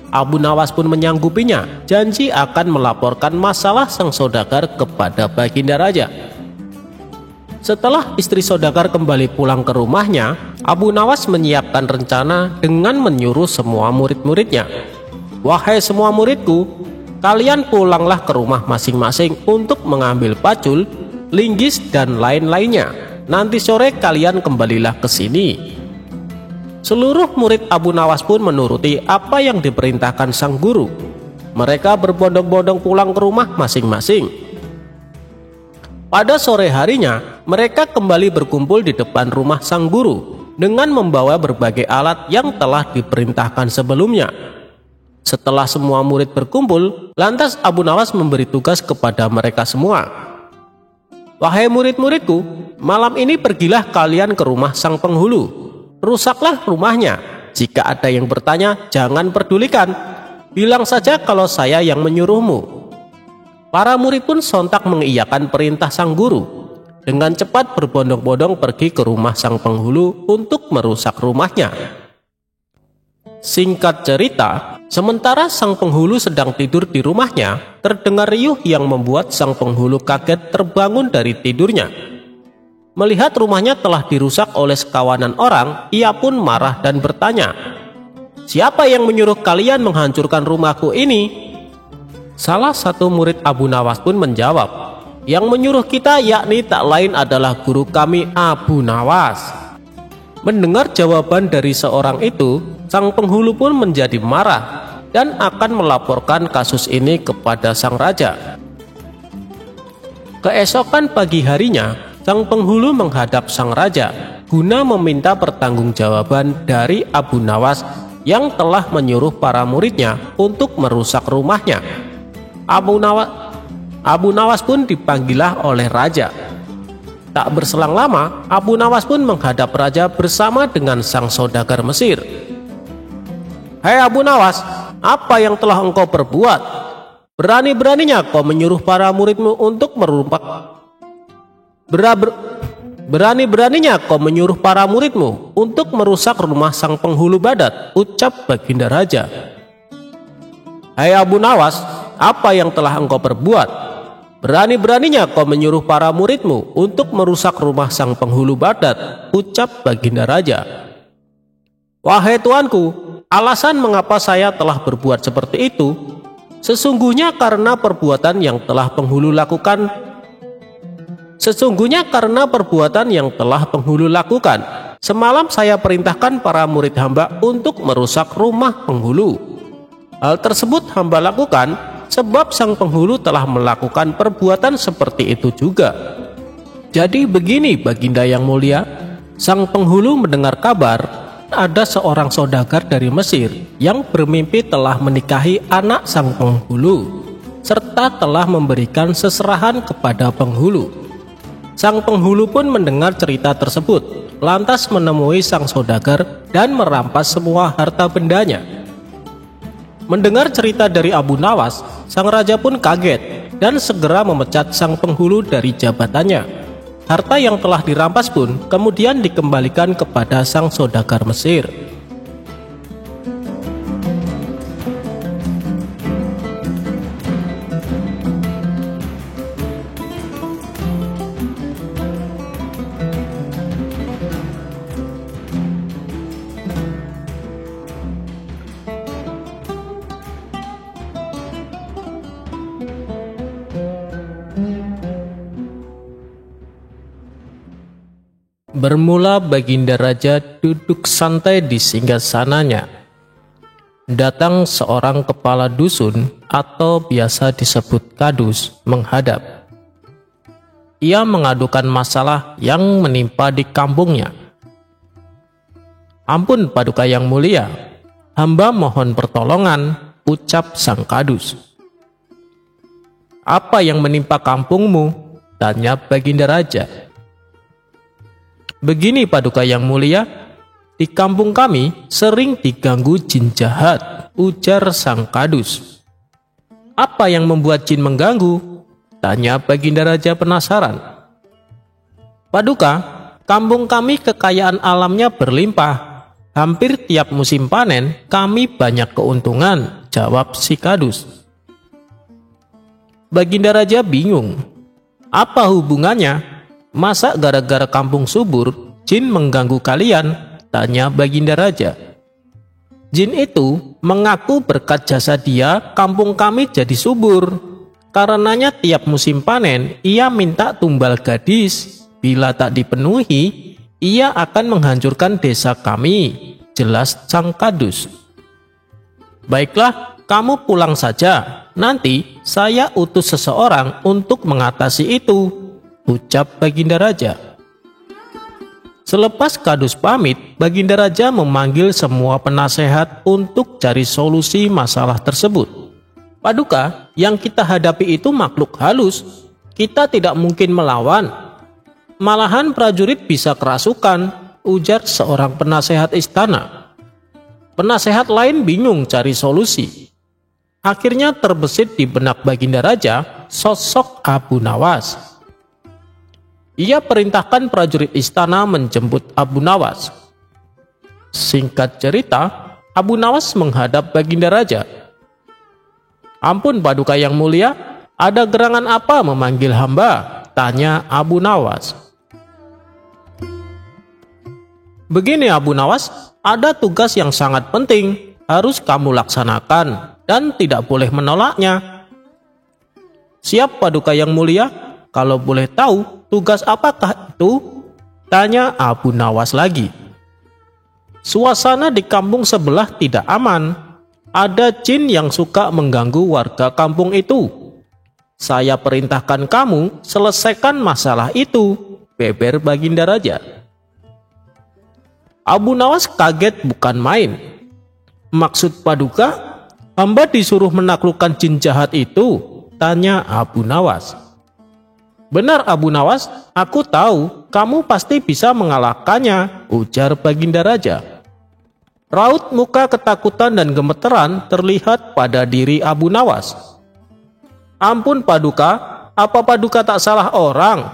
Abu Nawas pun menyanggupinya, janji akan melaporkan masalah sang saudagar kepada Baginda Raja. Setelah istri saudagar kembali pulang ke rumahnya, Abu Nawas menyiapkan rencana dengan menyuruh semua murid-muridnya, "Wahai semua muridku, kalian pulanglah ke rumah masing-masing untuk mengambil pacul, linggis, dan lain-lainnya. Nanti sore kalian kembalilah ke sini. Seluruh murid Abu Nawas pun menuruti apa yang diperintahkan sang guru. Mereka berbondong-bondong pulang ke rumah masing-masing. Pada sore harinya, mereka kembali berkumpul di depan rumah sang guru dengan membawa berbagai alat yang telah diperintahkan sebelumnya. Setelah semua murid berkumpul, lantas Abu Nawas memberi tugas kepada mereka semua. "Wahai murid-muridku, malam ini pergilah kalian ke rumah sang penghulu. Rusaklah rumahnya. Jika ada yang bertanya, jangan pedulikan. Bilang saja kalau saya yang menyuruhmu." Para murid pun sontak mengiyakan perintah sang guru. Dengan cepat berbondong-bondong pergi ke rumah sang penghulu untuk merusak rumahnya. Singkat cerita, sementara sang penghulu sedang tidur di rumahnya, terdengar riuh yang membuat sang penghulu kaget terbangun dari tidurnya. Melihat rumahnya telah dirusak oleh sekawanan orang, ia pun marah dan bertanya, "Siapa yang menyuruh kalian menghancurkan rumahku ini?" Salah satu murid Abu Nawas pun menjawab, "Yang menyuruh kita yakni tak lain adalah guru kami Abu Nawas." Mendengar jawaban dari seorang itu, sang penghulu pun menjadi marah dan akan melaporkan kasus ini kepada sang raja. Keesokan pagi harinya, sang penghulu menghadap sang raja guna meminta pertanggungjawaban dari Abu Nawas yang telah menyuruh para muridnya untuk merusak rumahnya. Abu Nawas pun dipanggillah oleh raja. Tak berselang lama, Abu Nawas pun menghadap raja bersama dengan sang saudagar Mesir. "Hei Abu Nawas, apa yang telah engkau perbuat? Berani-beraninya kau menyuruh para muridmu untuk Berani-beraninya kau menyuruh para muridmu untuk merusak rumah sang penghulu Badat," ucap baginda raja. "Hei Abu Nawas, apa yang telah engkau perbuat? Berani-beraninya kau menyuruh para muridmu untuk merusak rumah sang penghulu Badat," ucap baginda raja. "Wahai tuanku, alasan mengapa saya telah berbuat seperti itu, sesungguhnya karena perbuatan yang telah penghulu lakukan. Semalam saya perintahkan para murid hamba untuk merusak rumah penghulu. Hal tersebut hamba lakukan sebab sang penghulu telah melakukan perbuatan seperti itu juga. Jadi begini baginda yang mulia, sang penghulu mendengar kabar ada seorang saudagar dari Mesir yang bermimpi telah menikahi anak sang penghulu serta telah memberikan seserahan kepada penghulu. Sang penghulu pun mendengar cerita tersebut, lantas menemui sang saudagar dan merampas semua harta bendanya. Mendengar cerita dari Abu Nawas, sang raja pun kaget dan segera memecat sang penghulu dari jabatannya. Harta yang telah dirampas pun kemudian dikembalikan kepada sang saudagar Mesir. Bermula baginda raja duduk santai di singgasananya. Datang seorang kepala dusun atau biasa disebut kadus menghadap. Ia mengadukan masalah yang menimpa di kampungnya. "Ampun paduka yang mulia, hamba mohon pertolongan," ucap sang kadus. "Apa yang menimpa kampungmu?" tanya baginda raja. "Begini paduka yang mulia, di kampung kami sering diganggu jin jahat," ujar sang kadus. "Apa yang membuat jin mengganggu?" tanya baginda raja penasaran. "Paduka, kampung kami kekayaan alamnya berlimpah. Hampir tiap musim panen kami banyak keuntungan," jawab si kadus. Baginda raja bingung. "Apa hubungannya? Masa gara-gara kampung subur, jin mengganggu kalian?" tanya baginda raja. "Jin itu mengaku berkat jasa dia, kampung kami jadi subur. Karenanya tiap musim panen, ia minta tumbal gadis. Bila tak dipenuhi, ia akan menghancurkan desa kami. jelas sang Kadus. "Baiklah, kamu pulang saja. Nanti saya utus seseorang untuk mengatasi itu," ucap Baginda Raja. Selepas Kadus pamit, Baginda Raja memanggil semua penasehat untuk cari solusi masalah tersebut. "Paduka, yang kita hadapi itu makhluk halus. Kita tidak mungkin melawan. Malahan prajurit bisa kerasukan," ujar seorang penasehat istana. Penasehat lain bingung cari solusi. Akhirnya terbesit di benak Baginda Raja sosok Abu Nawas. Ia perintahkan prajurit istana menjemput Abu Nawas. Singkat cerita, Abu Nawas menghadap Baginda Raja. "Ampun Paduka yang mulia, ada gerangan apa memanggil hamba?" tanya Abu Nawas. "Begini Abu Nawas, ada tugas yang sangat penting, harus kamu laksanakan dan tidak boleh menolaknya." "Siap Paduka yang mulia, kalau boleh tahu tugas apakah itu?" tanya Abu Nawas lagi. "Suasana di kampung sebelah tidak aman. Ada jin yang suka mengganggu warga kampung itu. Saya perintahkan kamu selesaikan masalah itu," beber Baginda Raja. Abu Nawas kaget bukan main. "Maksud Paduka, hamba disuruh menaklukkan jin jahat itu?" tanya Abu Nawas. "Benar Abu Nawas, aku tahu kamu pasti bisa mengalahkannya," ujar Baginda Raja. Raut muka ketakutan dan gemeteran terlihat pada diri Abu Nawas. "Ampun Paduka, apa Paduka tak salah orang?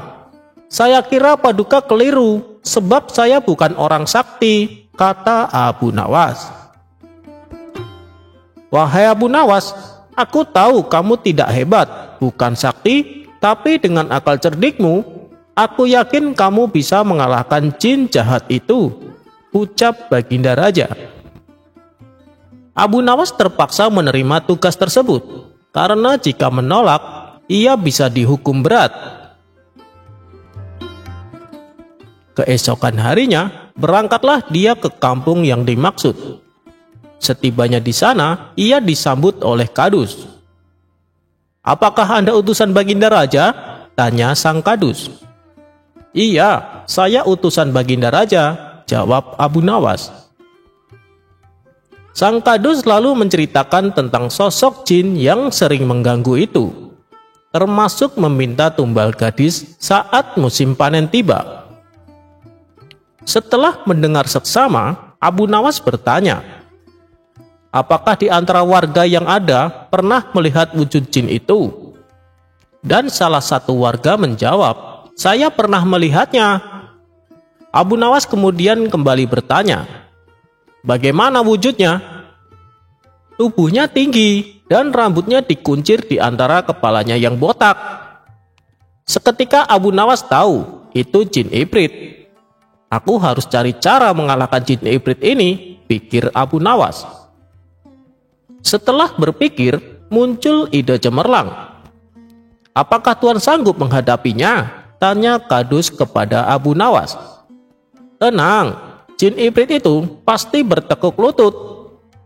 Saya kira Paduka keliru, sebab saya bukan orang sakti," kata Abu Nawas. "Wahai Abu Nawas, aku tahu kamu tidak hebat, bukan sakti, tapi dengan akal cerdikmu, aku yakin kamu bisa mengalahkan jin jahat itu," ucap Baginda Raja. Abu Nawas terpaksa menerima tugas tersebut, karena jika menolak, ia bisa dihukum berat. Keesokan harinya, berangkatlah dia ke kampung yang dimaksud. Setibanya di sana, ia disambut oleh Kadus. "Apakah Anda utusan Baginda Raja?" tanya sang Kadus. "Iya, saya utusan Baginda Raja," jawab Abu Nawas. Sang Kadus lalu menceritakan tentang sosok jin yang sering mengganggu itu, termasuk meminta tumbal gadis saat musim panen tiba. Setelah mendengar seksama, Abu Nawas bertanya, "Apakah di antara warga yang ada pernah melihat wujud jin itu?" Dan salah satu warga menjawab, "Saya pernah melihatnya." Abu Nawas kemudian kembali bertanya, "Bagaimana wujudnya?" "Tubuhnya tinggi dan rambutnya dikuncir di antara kepalanya yang botak." Seketika Abu Nawas tahu itu jin ibrit. "Aku harus cari cara mengalahkan jin ibrit ini," pikir Abu Nawas. Setelah berpikir, muncul ide cemerlang. "Apakah Tuan sanggup menghadapinya?" tanya Kadus kepada Abu Nawas. "Tenang, jin ibrit itu pasti bertekuk lutut.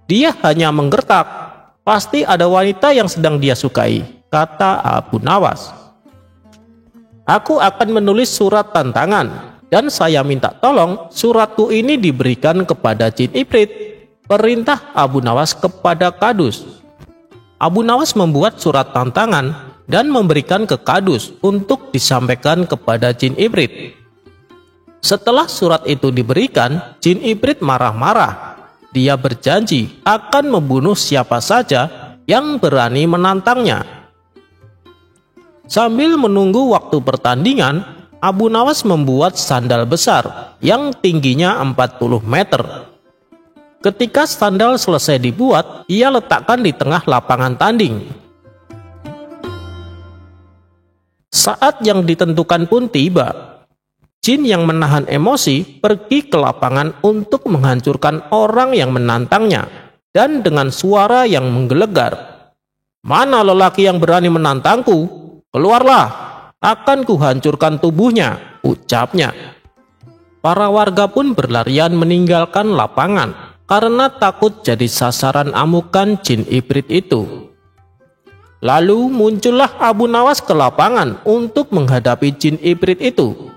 Dia hanya menggertak. Pasti ada wanita yang sedang dia sukai," kata Abu Nawas. "Aku akan menulis surat tantangan, dan saya minta tolong suratku ini diberikan kepada jin ibrit," perintah Abu Nawas kepada Kadus. Abu Nawas membuat surat tantangan dan memberikan ke Kadus untuk disampaikan kepada jin ibrit. Setelah surat itu diberikan, jin ibrit marah-marah. Dia berjanji akan membunuh siapa saja yang berani menantangnya. Sambil menunggu waktu pertandingan, Abu Nawas membuat sandal besar yang tingginya 40 meter. Ketika sandal selesai dibuat, ia letakkan di tengah lapangan tanding. Saat yang ditentukan pun tiba. Jin yang menahan emosi pergi ke lapangan untuk menghancurkan orang yang menantangnya, dan dengan suara yang menggelegar, "Mana lelaki yang berani menantangku? Keluarlah, akan kuhancurkan tubuhnya," ucapnya. Para warga pun berlarian meninggalkan lapangan karena takut jadi sasaran amukan jin ibrit itu. Lalu muncullah Abu Nawas ke lapangan untuk menghadapi jin ibrit itu.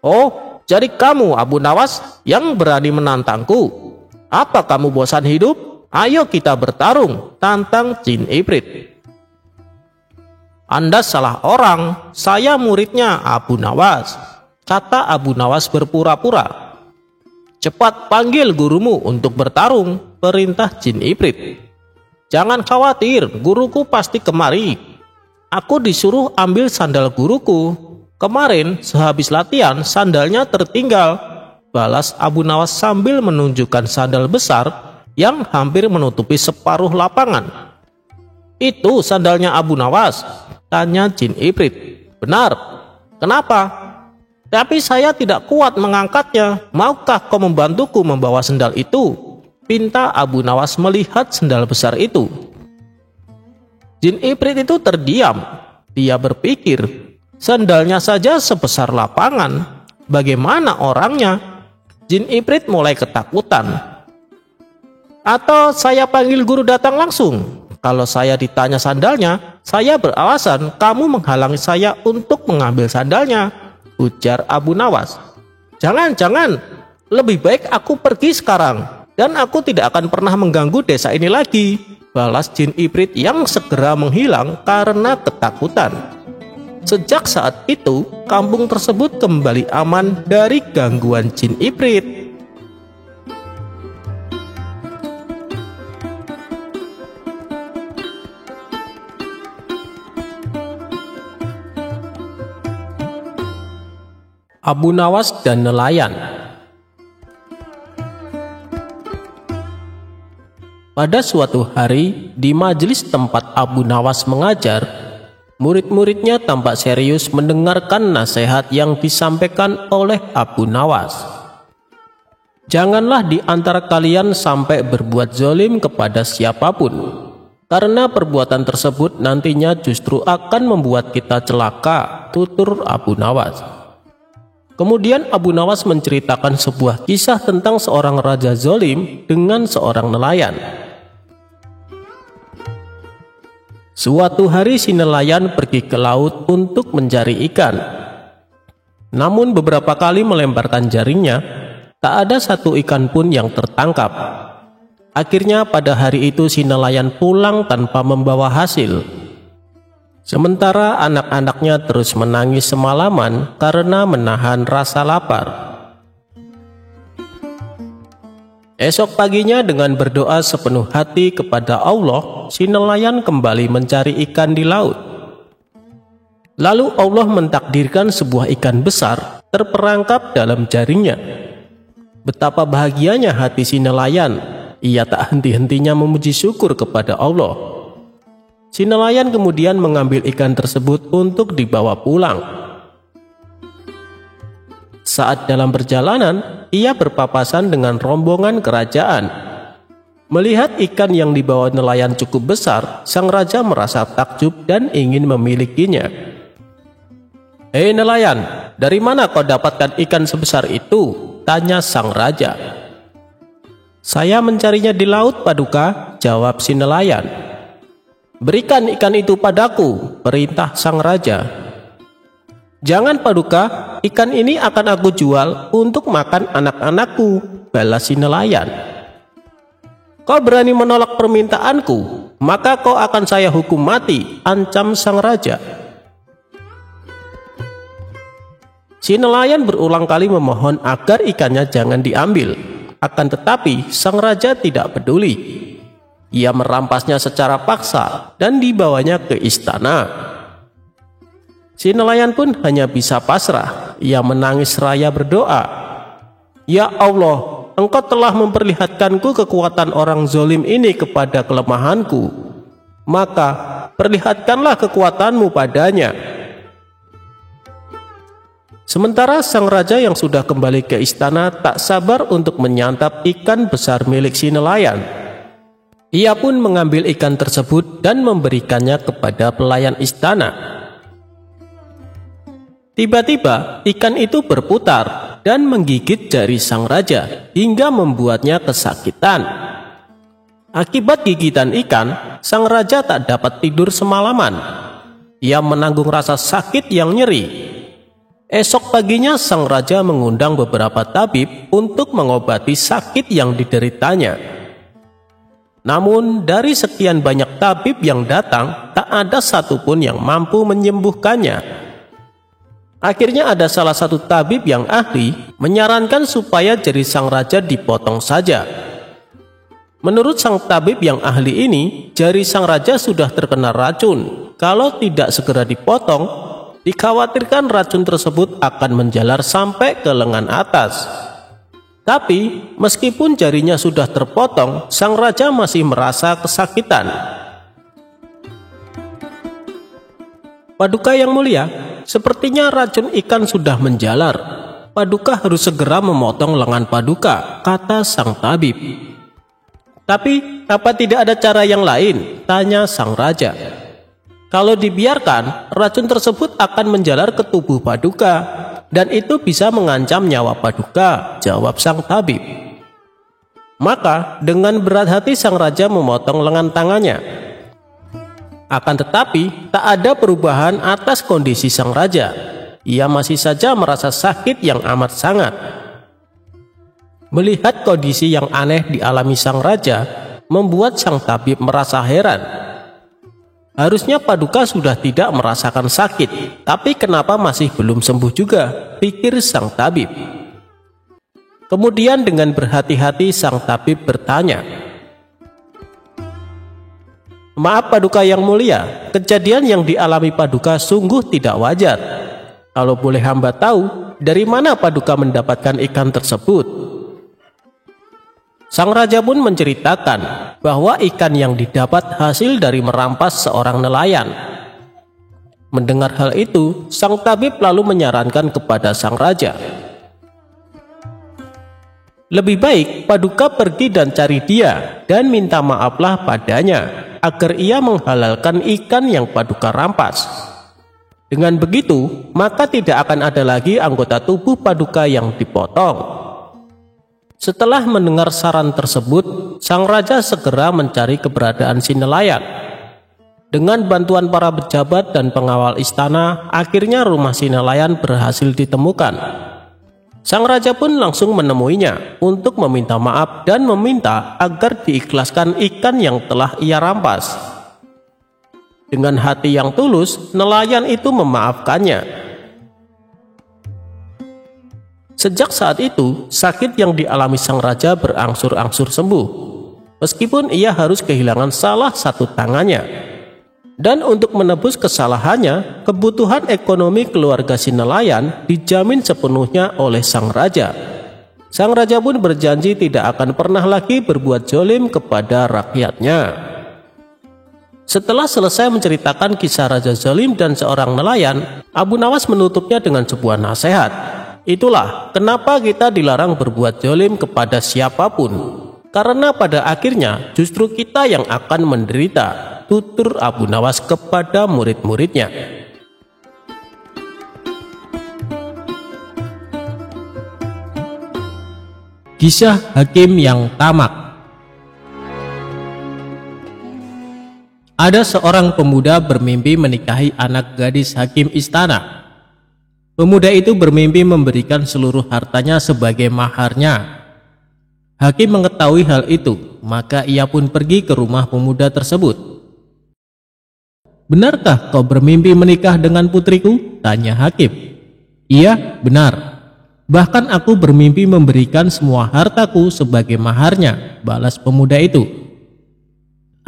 "Oh, jadi kamu Abu Nawas yang berani menantangku? Apa kamu bosan hidup? Ayo kita bertarung," tantang jin ibrit. "Anda salah orang, saya muridnya Abu Nawas," kata Abu Nawas berpura-pura. "Cepat panggil gurumu untuk bertarung," perintah jin ibrit. "Jangan khawatir, guruku pasti kemari. Aku disuruh ambil sandal guruku. Kemarin sehabis latihan sandalnya tertinggal," balas Abu Nawas sambil menunjukkan sandal besar yang hampir menutupi separuh lapangan. "Itu sandalnya Abu Nawas?" tanya jin ibrit. "Benar. Kenapa?" "Tapi saya tidak kuat mengangkatnya. Maukah kau membantuku membawa sendal itu?" pinta Abu Nawas melihat sendal besar itu. Jin ibrit itu terdiam. Dia berpikir, sandalnya saja sebesar lapangan, bagaimana orangnya? Jin ibrit mulai ketakutan. "Atau saya panggil guru datang langsung? Kalau saya ditanya sandalnya, saya beralasan kamu menghalangi saya untuk mengambil sandalnya," ujar Abu Nawas. Jangan, lebih baik aku pergi sekarang, dan aku tidak akan pernah mengganggu desa ini lagi," balas jin ibrit yang segera menghilang karena ketakutan. Sejak saat itu, kampung tersebut kembali aman dari gangguan jin ibrit. Abu Nawas dan nelayan. Pada suatu hari, di majelis tempat Abu Nawas mengajar, murid-muridnya tampak serius mendengarkan nasihat yang disampaikan oleh Abu Nawas. "Janganlah di antara kalian sampai berbuat zalim kepada siapapun, karena perbuatan tersebut nantinya justru akan membuat kita celaka," tutur Abu Nawas. Kemudian Abu Nawas menceritakan sebuah kisah tentang seorang raja zalim dengan seorang nelayan. Suatu hari si nelayan pergi ke laut untuk mencari ikan. Namun beberapa kali melemparkan jaringnya, tak ada satu ikan pun yang tertangkap. Akhirnya pada hari itu si nelayan pulang tanpa membawa hasil. Sementara anak-anaknya terus menangis semalaman karena menahan rasa lapar. Esok paginya dengan berdoa sepenuh hati kepada Allah, si nelayan kembali mencari ikan di laut. Lalu Allah mentakdirkan sebuah ikan besar terperangkap dalam jaringnya. Betapa bahagianya hati si nelayan, ia tak henti-hentinya memuji syukur kepada Allah. Si nelayan kemudian mengambil ikan tersebut untuk dibawa pulang. Saat dalam perjalanan, ia berpapasan dengan rombongan kerajaan. Melihat ikan yang dibawa nelayan cukup besar, sang raja merasa takjub dan ingin memilikinya. "Hei nelayan, dari mana kau dapatkan ikan sebesar itu?" tanya sang raja. "Saya mencarinya di laut, Paduka," jawab si nelayan. "Berikan ikan itu padaku," perintah sang raja. "Jangan Paduka, ikan ini akan aku jual untuk makan anak-anakku," balas si nelayan. "Kau berani menolak permintaanku, maka kau akan saya hukum mati," ancam sang raja. Si nelayan berulang kali memohon agar ikannya jangan diambil, akan tetapi sang raja tidak peduli. Ia merampasnya secara paksa dan dibawanya ke istana. Si nelayan pun hanya bisa pasrah. Ia menangis seraya berdoa, "Ya Allah, Engkau telah memperlihatkanku kekuatan orang zalim ini kepada kelemahanku. Maka perlihatkanlah kekuatanmu padanya." Sementara sang raja yang sudah kembali ke istana tak sabar untuk menyantap ikan besar milik si nelayan. Ia pun mengambil ikan tersebut dan memberikannya kepada pelayan istana. Tiba-tiba ikan itu berputar dan menggigit jari sang raja hingga membuatnya kesakitan. Akibat gigitan ikan, sang raja tak dapat tidur semalaman. Ia menanggung rasa sakit yang nyeri. Esok paginya sang raja mengundang beberapa tabib untuk mengobati sakit yang dideritanya. Namun dari sekian banyak tabib yang datang, tak ada satupun yang mampu menyembuhkannya. Akhirnya ada salah satu tabib yang ahli menyarankan supaya jari sang raja dipotong saja. Menurut sang tabib yang ahli ini, jari sang raja sudah terkena racun. Kalau tidak segera dipotong, dikhawatirkan racun tersebut akan menjalar sampai ke lengan atas. Tapi meskipun jarinya sudah terpotong, sang raja masih merasa kesakitan. Paduka yang mulia, sepertinya racun ikan sudah menjalar. Paduka harus segera memotong lengan Paduka, kata sang tabib. Tapi apa tidak ada cara yang lain? Tanya sang raja. Kalau dibiarkan, racun tersebut akan menjalar ke tubuh Paduka, dan itu bisa mengancam nyawa Paduka, jawab sang tabib. Maka dengan berat hati sang raja memotong lengan tangannya. Akan tetapi tak ada perubahan atas kondisi sang raja. Ia masih saja merasa sakit yang amat sangat. Melihat kondisi yang aneh dialami sang raja, membuat sang tabib merasa heran. Harusnya Paduka sudah tidak merasakan sakit, tapi kenapa masih belum sembuh juga, pikir sang tabib. Kemudian dengan berhati-hati sang tabib bertanya, "Maaf Paduka yang mulia, kejadian yang dialami Paduka sungguh tidak wajar. Kalau boleh hamba tahu, dari mana Paduka mendapatkan ikan tersebut?" Sang raja pun menceritakan bahwa ikan yang didapat hasil dari merampas seorang nelayan. Mendengar hal itu, sang tabib lalu menyarankan kepada sang raja, "Lebih baik Paduka pergi dan cari dia dan minta maaflah padanya agar ia menghalalkan ikan yang Paduka rampas. Dengan begitu, maka tidak akan ada lagi anggota tubuh Paduka yang dipotong." Setelah mendengar saran tersebut, sang raja segera mencari keberadaan si nelayan. Dengan bantuan para pejabat dan pengawal istana, akhirnya rumah si nelayan berhasil ditemukan. Sang raja pun langsung menemuinya untuk meminta maaf dan meminta agar diikhlaskan ikan yang telah ia rampas. Dengan hati yang tulus, nelayan itu memaafkannya. Sejak saat itu, sakit yang dialami sang raja berangsur-angsur sembuh, meskipun ia harus kehilangan salah satu tangannya. Dan untuk menebus kesalahannya, kebutuhan ekonomi keluarga si nelayan dijamin sepenuhnya oleh sang raja. Sang raja pun berjanji tidak akan pernah lagi berbuat zalim kepada rakyatnya. Setelah selesai menceritakan kisah raja zalim dan seorang nelayan, Abu Nawas menutupnya dengan sebuah nasihat. Itulah kenapa kita dilarang berbuat zalim kepada siapapun, karena pada akhirnya justru kita yang akan menderita, tutur Abu Nawas kepada murid-muridnya. Kisah hakim yang tamak. Ada seorang pemuda bermimpi menikahi anak gadis hakim istana. Pemuda itu bermimpi memberikan seluruh hartanya sebagai maharnya. Hakim mengetahui hal itu, maka ia pun pergi ke rumah pemuda tersebut. "Benarkah kau bermimpi menikah dengan putriku?" tanya hakim. "Iya, benar. Bahkan aku bermimpi memberikan semua hartaku sebagai maharnya," balas pemuda itu.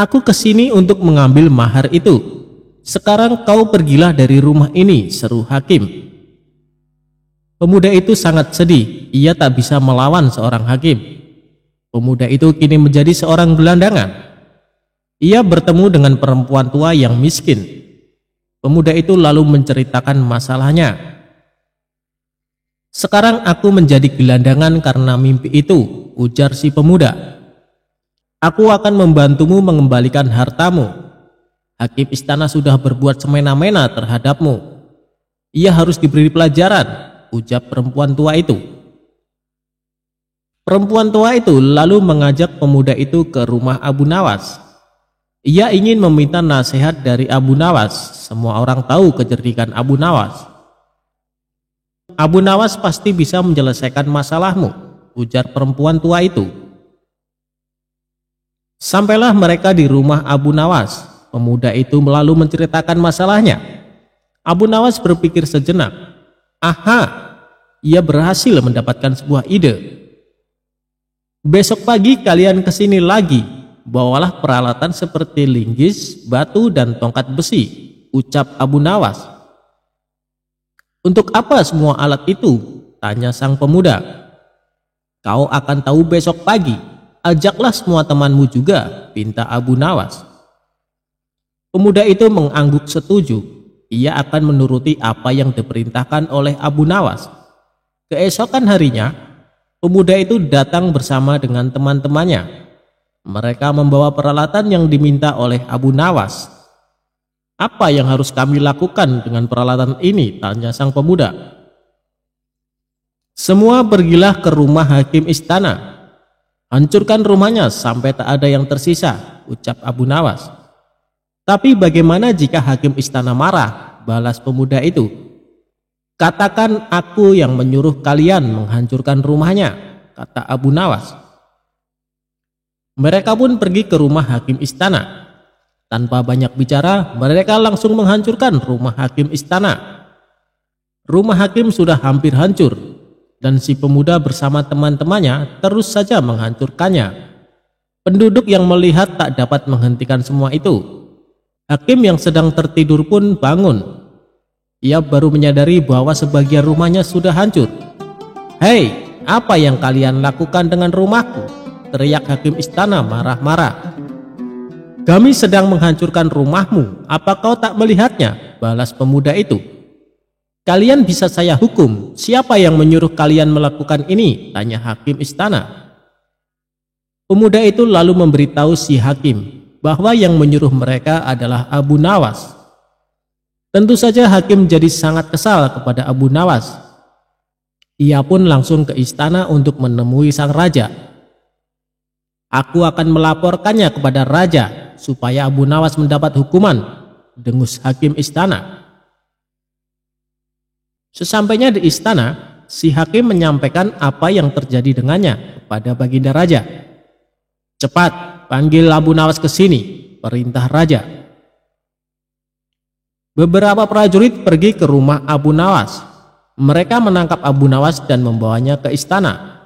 "Aku kesini untuk mengambil mahar itu. Sekarang kau pergilah dari rumah ini," seru hakim. Pemuda itu sangat sedih, ia tak bisa melawan seorang hakim. Pemuda itu kini menjadi seorang gelandangan. Ia bertemu dengan perempuan tua yang miskin. Pemuda itu lalu menceritakan masalahnya. "Sekarang aku menjadi gelandangan karena mimpi itu," ujar si pemuda. "Aku akan membantumu mengembalikan hartamu. Hakim istana sudah berbuat semena-mena terhadapmu. Ia harus diberi pelajaran," ujar perempuan tua itu. Perempuan tua itu lalu mengajak pemuda itu ke rumah Abu Nawas. Ia ingin meminta nasihat dari Abu Nawas. Semua orang tahu kecerdikan Abu Nawas. "Abu Nawas pasti bisa menyelesaikan masalahmu," ujar perempuan tua itu. Sampailah mereka di rumah Abu Nawas. Pemuda itu lalu menceritakan masalahnya. Abu Nawas berpikir sejenak. Aha, ia berhasil mendapatkan sebuah ide. "Besok pagi kalian kesini lagi, bawalah peralatan seperti linggis, batu, dan tongkat besi," ucap Abu Nawas. "Untuk apa semua alat itu?" tanya sang pemuda. "Kau akan tahu besok pagi. Ajaklah semua temanmu juga," pinta Abu Nawas. Pemuda itu mengangguk setuju. Ia akan menuruti apa yang diperintahkan oleh Abu Nawas. Keesokan harinya, pemuda itu datang bersama dengan teman-temannya. Mereka membawa peralatan yang diminta oleh Abu Nawas. "Apa yang harus kami lakukan dengan peralatan ini?" tanya sang pemuda. "Semua pergilah ke rumah hakim istana. Hancurkan rumahnya sampai tak ada yang tersisa," ucap Abu Nawas. "Tapi bagaimana jika hakim istana marah?" balas pemuda itu. "Katakan aku yang menyuruh kalian menghancurkan rumahnya," kata Abu Nawas. Mereka pun pergi ke rumah hakim istana. Tanpa banyak bicara, mereka langsung menghancurkan rumah hakim istana. Rumah hakim sudah hampir hancur, dan si pemuda bersama teman-temannya terus saja menghancurkannya. Penduduk yang melihat tak dapat menghentikan semua itu. Hakim yang sedang tertidur pun bangun. Ia baru menyadari bahwa sebagian rumahnya sudah hancur. "Hei, apa yang kalian lakukan dengan rumahku?" teriak hakim istana marah-marah. "Kami sedang menghancurkan rumahmu, apa kau tak melihatnya?" balas pemuda itu. "Kalian bisa saya hukum. Siapa yang menyuruh kalian melakukan ini?" tanya hakim istana. Pemuda itu lalu memberitahu si hakim bahwa yang menyuruh mereka adalah Abu Nawas. Tentu saja hakim jadi sangat kesal kepada Abu Nawas. Ia pun langsung ke istana untuk menemui sang raja. "Aku akan melaporkannya kepada raja supaya Abu Nawas mendapat hukuman," dengus hakim istana. Sesampainya di istana, si hakim menyampaikan apa yang terjadi dengannya kepada baginda raja. "Cepat, panggil Abu Nawas ke sini," perintah raja. Beberapa prajurit pergi ke rumah Abu Nawas. Mereka menangkap Abu Nawas dan membawanya ke istana.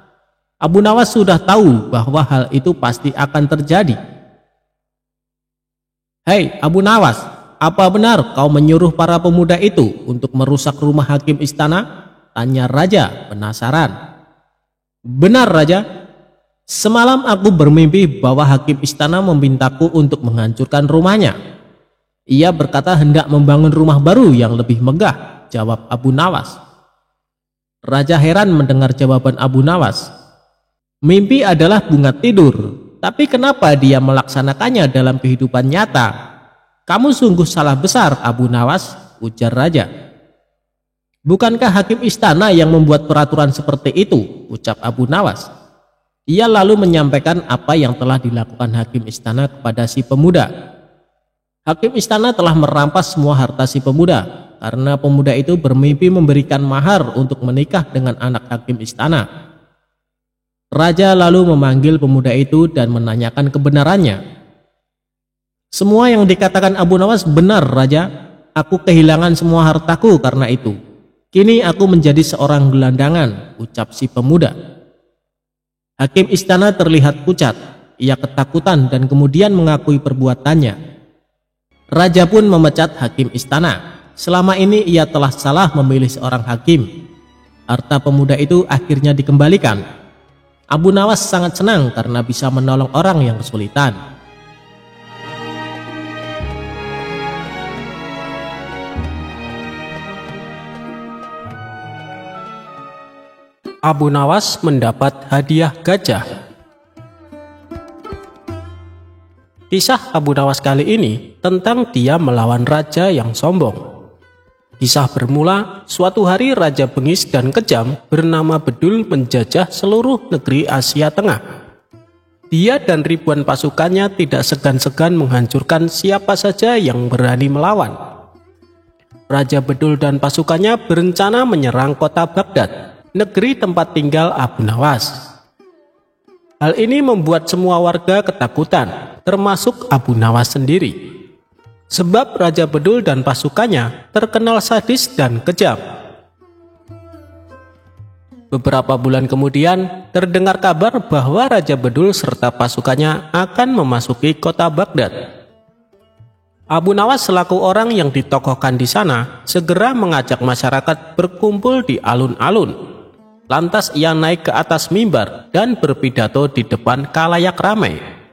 Abu Nawas sudah tahu bahwa hal itu pasti akan terjadi. "Hei Abu Nawas, apa benar kau menyuruh para pemuda itu untuk merusak rumah hakim istana?" tanya raja penasaran. "Benar raja. Semalam aku bermimpi bahwa hakim istana memintaku untuk menghancurkan rumahnya. Ia berkata hendak membangun rumah baru yang lebih megah," jawab Abu Nawas. Raja heran mendengar jawaban Abu Nawas. Mimpi adalah bunga tidur, tapi kenapa dia melaksanakannya dalam kehidupan nyata? "Kamu sungguh salah besar, Abu Nawas," ujar raja. "Bukankah hakim istana yang membuat peraturan seperti itu?" ucap Abu Nawas. Ia lalu menyampaikan apa yang telah dilakukan hakim istana kepada si pemuda. Hakim istana telah merampas semua harta si pemuda karena pemuda itu bermimpi memberikan mahar untuk menikah dengan anak hakim istana. Raja lalu memanggil pemuda itu dan menanyakan kebenarannya. "Semua yang dikatakan Abu Nawas benar, Raja. Aku kehilangan semua hartaku karena itu. Kini aku menjadi seorang gelandangan," ucap si pemuda. Hakim istana terlihat pucat. Ia ketakutan dan kemudian mengakui perbuatannya. Raja pun memecat hakim istana. Selama ini ia telah salah memilih seorang hakim. Harta pemuda itu akhirnya dikembalikan. Abu Nawas sangat senang karena bisa menolong orang yang kesulitan. Abu Nawas mendapat hadiah gajah. Kisah Abu Nawas kali ini tentang dia melawan raja yang sombong. Kisah bermula, suatu hari Raja bengis dan kejam bernama Bedul menjajah seluruh negeri Asia Tengah. Dia dan ribuan pasukannya tidak segan-segan menghancurkan siapa saja yang berani melawan. Raja Bedul dan pasukannya berencana menyerang kota Baghdad, negeri tempat tinggal Abu Nawas. Hal ini membuat semua warga ketakutan, termasuk Abu Nawas sendiri. Sebab Raja Bedul dan pasukannya terkenal sadis dan kejam. Beberapa bulan kemudian, terdengar kabar bahwa Raja Bedul serta pasukannya akan memasuki kota Baghdad. Abu Nawas selaku orang yang ditokohkan di sana, segera mengajak masyarakat berkumpul di alun-alun. Lantas ia naik ke atas mimbar dan berpidato di depan khalayak ramai.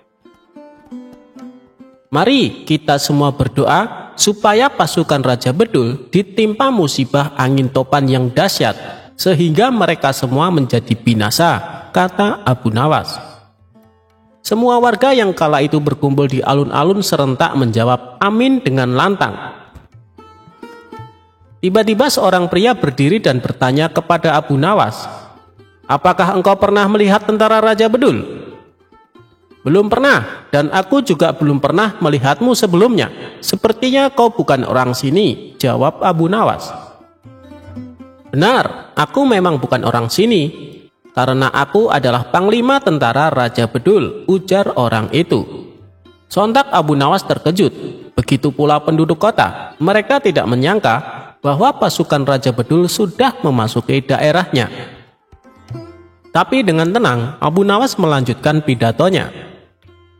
Mari kita semua berdoa supaya pasukan Raja Bedul ditimpa musibah angin topan yang dahsyat sehingga mereka semua menjadi binasa, kata Abu Nawas. Semua warga yang kala itu berkumpul di alun-alun serentak menjawab amin dengan lantang. Tiba-tiba seorang pria berdiri dan bertanya kepada Abu Nawas, "Apakah engkau pernah melihat tentara Raja Bedul?" "Belum pernah, dan aku juga belum pernah melihatmu sebelumnya. Sepertinya kau bukan orang sini," jawab Abu Nawas. "Benar, aku memang bukan orang sini, karena aku adalah panglima tentara Raja Bedul," ujar orang itu. Sontak Abu Nawas terkejut, begitu pula penduduk kota. Mereka tidak menyangka bahwa pasukan Raja Bedul sudah memasuki daerahnya. Tapi dengan tenang, Abu Nawas melanjutkan pidatonya.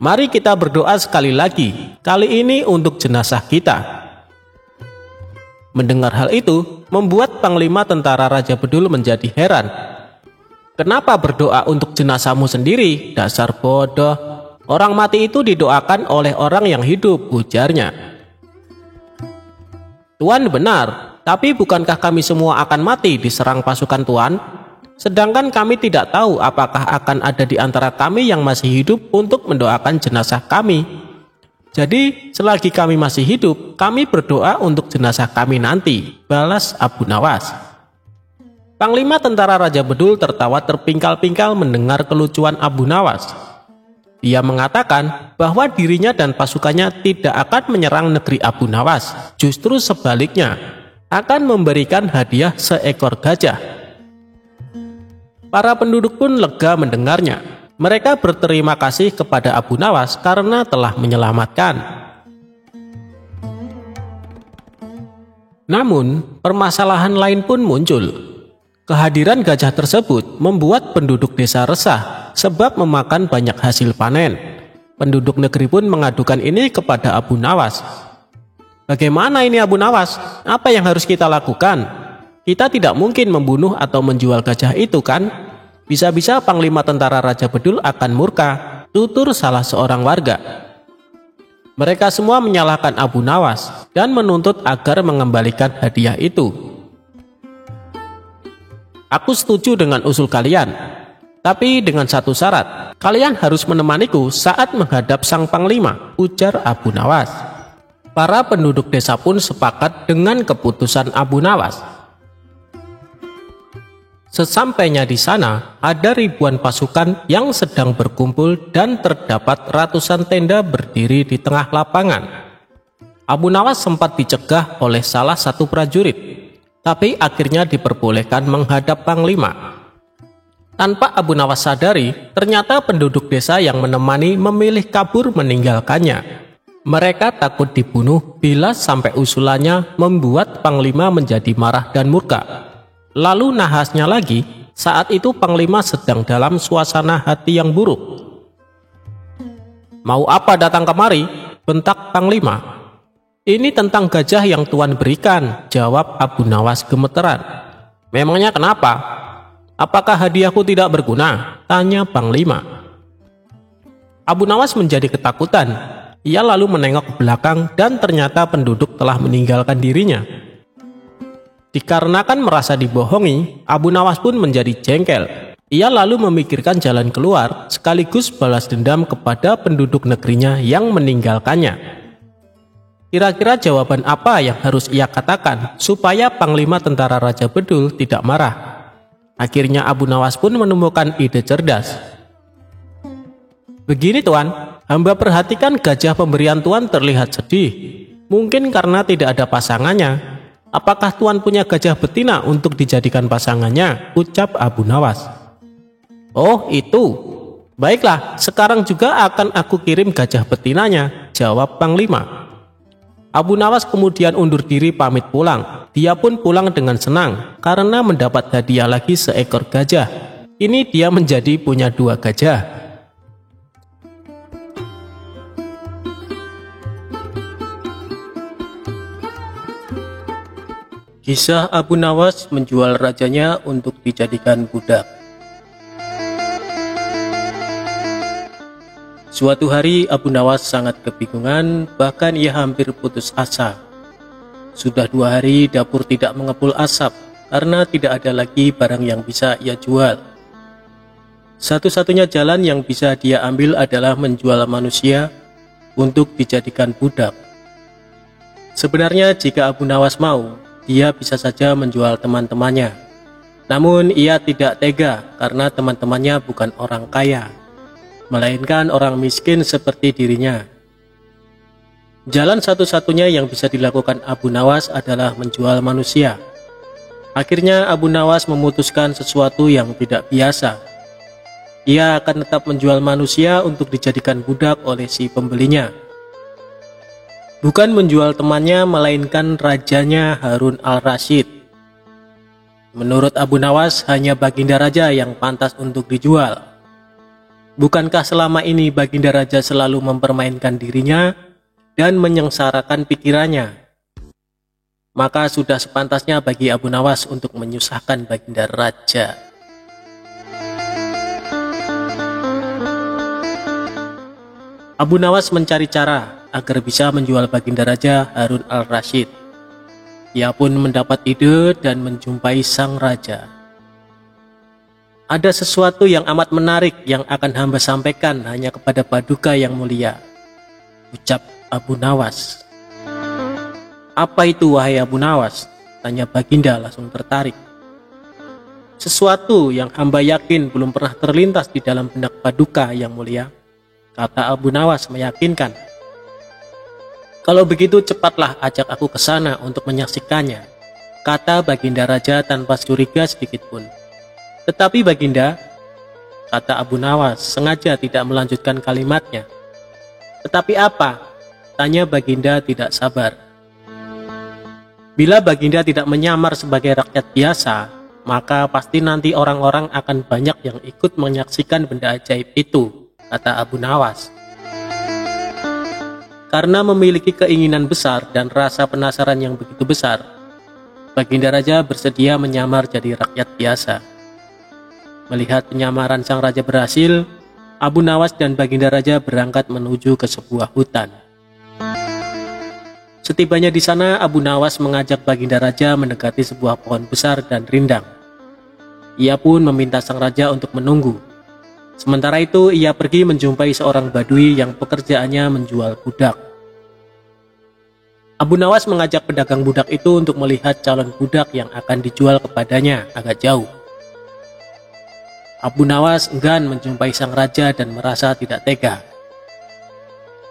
"Mari kita berdoa sekali lagi, kali ini untuk jenazah kita." Mendengar hal itu, membuat panglima tentara Raja Bedul menjadi heran. "Kenapa berdoa untuk jenazahmu sendiri? Dasar bodoh, orang mati itu didoakan oleh orang yang hidup," ujarnya. "Tuan benar, tapi bukankah kami semua akan mati diserang pasukan Tuan? Sedangkan kami tidak tahu apakah akan ada di antara kami yang masih hidup untuk mendoakan jenazah kami. Jadi selagi kami masih hidup, kami berdoa untuk jenazah kami nanti," balas Abu Nawas. Panglima tentara Raja Bedul tertawa terpingkal-pingkal mendengar kelucuan Abu Nawas. Dia mengatakan bahwa dirinya dan pasukannya tidak akan menyerang negeri Abu Nawas, justru sebaliknya, akan memberikan hadiah seekor gajah. Para penduduk pun lega mendengarnya. Mereka berterima kasih kepada Abu Nawas karena telah menyelamatkan. Namun, permasalahan lain pun muncul. Kehadiran gajah tersebut membuat penduduk desa resah sebab memakan banyak hasil panen. Penduduk negeri pun mengadukan ini kepada Abu Nawas. "Bagaimana ini Abu Nawas? Apa yang harus kita lakukan? Kita tidak mungkin membunuh atau menjual gajah itu kan? Bisa-bisa panglima tentara Raja Bedul akan murka," tutur salah seorang warga. Mereka semua menyalahkan Abu Nawas dan menuntut agar mengembalikan hadiah itu. "Aku setuju dengan usul kalian, tapi dengan satu syarat. Kalian harus menemaniku saat menghadap sang panglima," ujar Abu Nawas. Para penduduk desa pun sepakat dengan keputusan Abu Nawas. Sesampainya di sana, ada ribuan pasukan yang sedang berkumpul dan terdapat ratusan tenda berdiri di tengah lapangan. Abu Nawas sempat dicegah oleh salah satu prajurit, tapi akhirnya diperbolehkan menghadap panglima. Tanpa Abu Nawas sadari, ternyata penduduk desa yang menemani memilih kabur meninggalkannya. Mereka takut dibunuh bila sampai usulannya membuat panglima menjadi marah dan murka. Lalu nahasnya lagi, saat itu panglima sedang dalam suasana hati yang buruk. "Mau apa datang kemari?" bentak panglima. "Ini tentang gajah yang Tuan berikan," jawab Abu Nawas gemeteran. "Memangnya kenapa? Apakah hadiahku tidak berguna?" tanya panglima. Abu Nawas menjadi ketakutan. Ia lalu menengok ke belakang dan ternyata penduduk telah meninggalkan dirinya. Dikarenakan merasa dibohongi, Abu Nawas pun menjadi jengkel. Ia lalu memikirkan jalan keluar sekaligus balas dendam kepada penduduk negerinya yang meninggalkannya. Kira-kira jawaban apa yang harus ia katakan supaya Panglima Tentara Raja Bedul tidak marah? Akhirnya Abu Nawas pun menemukan ide cerdas. Begini Tuan, hamba perhatikan gajah pemberian Tuan terlihat sedih. Mungkin karena tidak ada pasangannya. Apakah Tuan punya gajah betina untuk dijadikan pasangannya? Ucap Abu Nawas. Oh itu. Baiklah, sekarang juga akan aku kirim gajah betinanya, jawab Panglima. Abu Nawas kemudian undur diri pamit pulang. Dia pun pulang dengan senang karena mendapat hadiah lagi seekor gajah. Ini dia menjadi punya 2 gajah. Kisah Abu Nawas menjual rajanya untuk dijadikan budak. Suatu hari Abu Nawas sangat kebingungan, bahkan ia hampir putus asa. Sudah 2 hari dapur tidak mengepul asap karena tidak ada lagi barang yang bisa ia jual. Satu-satunya jalan yang bisa dia ambil adalah menjual manusia untuk dijadikan budak. Sebenarnya jika Abu Nawas mau, dia bisa saja menjual teman-temannya. Namun ia tidak tega karena teman-temannya bukan orang kaya, melainkan orang miskin seperti dirinya. Jalan satu-satunya yang bisa dilakukan Abu Nawas adalah menjual manusia. Akhirnya Abu Nawas memutuskan sesuatu yang tidak biasa. Ia akan tetap menjual manusia untuk dijadikan budak oleh si pembelinya. Bukan menjual temannya, melainkan rajanya Harun al-Rasyid. Menurut Abu Nawas, hanya Baginda Raja yang pantas untuk dijual. Bukankah selama ini Baginda Raja selalu mempermainkan dirinya dan menyengsarakan pikirannya? Maka sudah sepantasnya bagi Abu Nawas untuk menyusahkan Baginda Raja. Abu Nawas mencari cara agar bisa menjual Baginda Raja Harun al-Rasyid. Ia pun mendapat ide dan menjumpai sang raja. Ada sesuatu yang amat menarik yang akan hamba sampaikan hanya kepada Paduka yang mulia, ucap Abu Nawas. Apa itu wahai Abu Nawas? Tanya Baginda langsung tertarik. Sesuatu yang hamba yakin belum pernah terlintas di dalam benak Paduka yang mulia, kata Abu Nawas meyakinkan. Kalau begitu cepatlah ajak aku ke sana untuk menyaksikannya, kata Baginda Raja tanpa curiga sedikit pun. Tetapi Baginda, kata Abu Nawas sengaja tidak melanjutkan kalimatnya. Tetapi apa? Tanya Baginda tidak sabar. Bila Baginda tidak menyamar sebagai rakyat biasa, maka pasti nanti orang-orang akan banyak yang ikut menyaksikan benda ajaib itu, kata Abu Nawas. Karena memiliki keinginan besar dan rasa penasaran yang begitu besar, Baginda Raja bersedia menyamar jadi rakyat biasa. Melihat penyamaran sang raja berhasil, Abu Nawas dan Baginda Raja berangkat menuju ke sebuah hutan. Setibanya di sana, Abu Nawas mengajak Baginda Raja mendekati sebuah pohon besar dan rindang. Ia pun meminta sang raja untuk menunggu. Sementara itu, ia pergi menjumpai seorang badui yang pekerjaannya menjual budak. Abu Nawas mengajak pedagang budak itu untuk melihat calon budak yang akan dijual kepadanya agak jauh. Abu Nawas enggan menjumpai sang raja dan merasa tidak tega.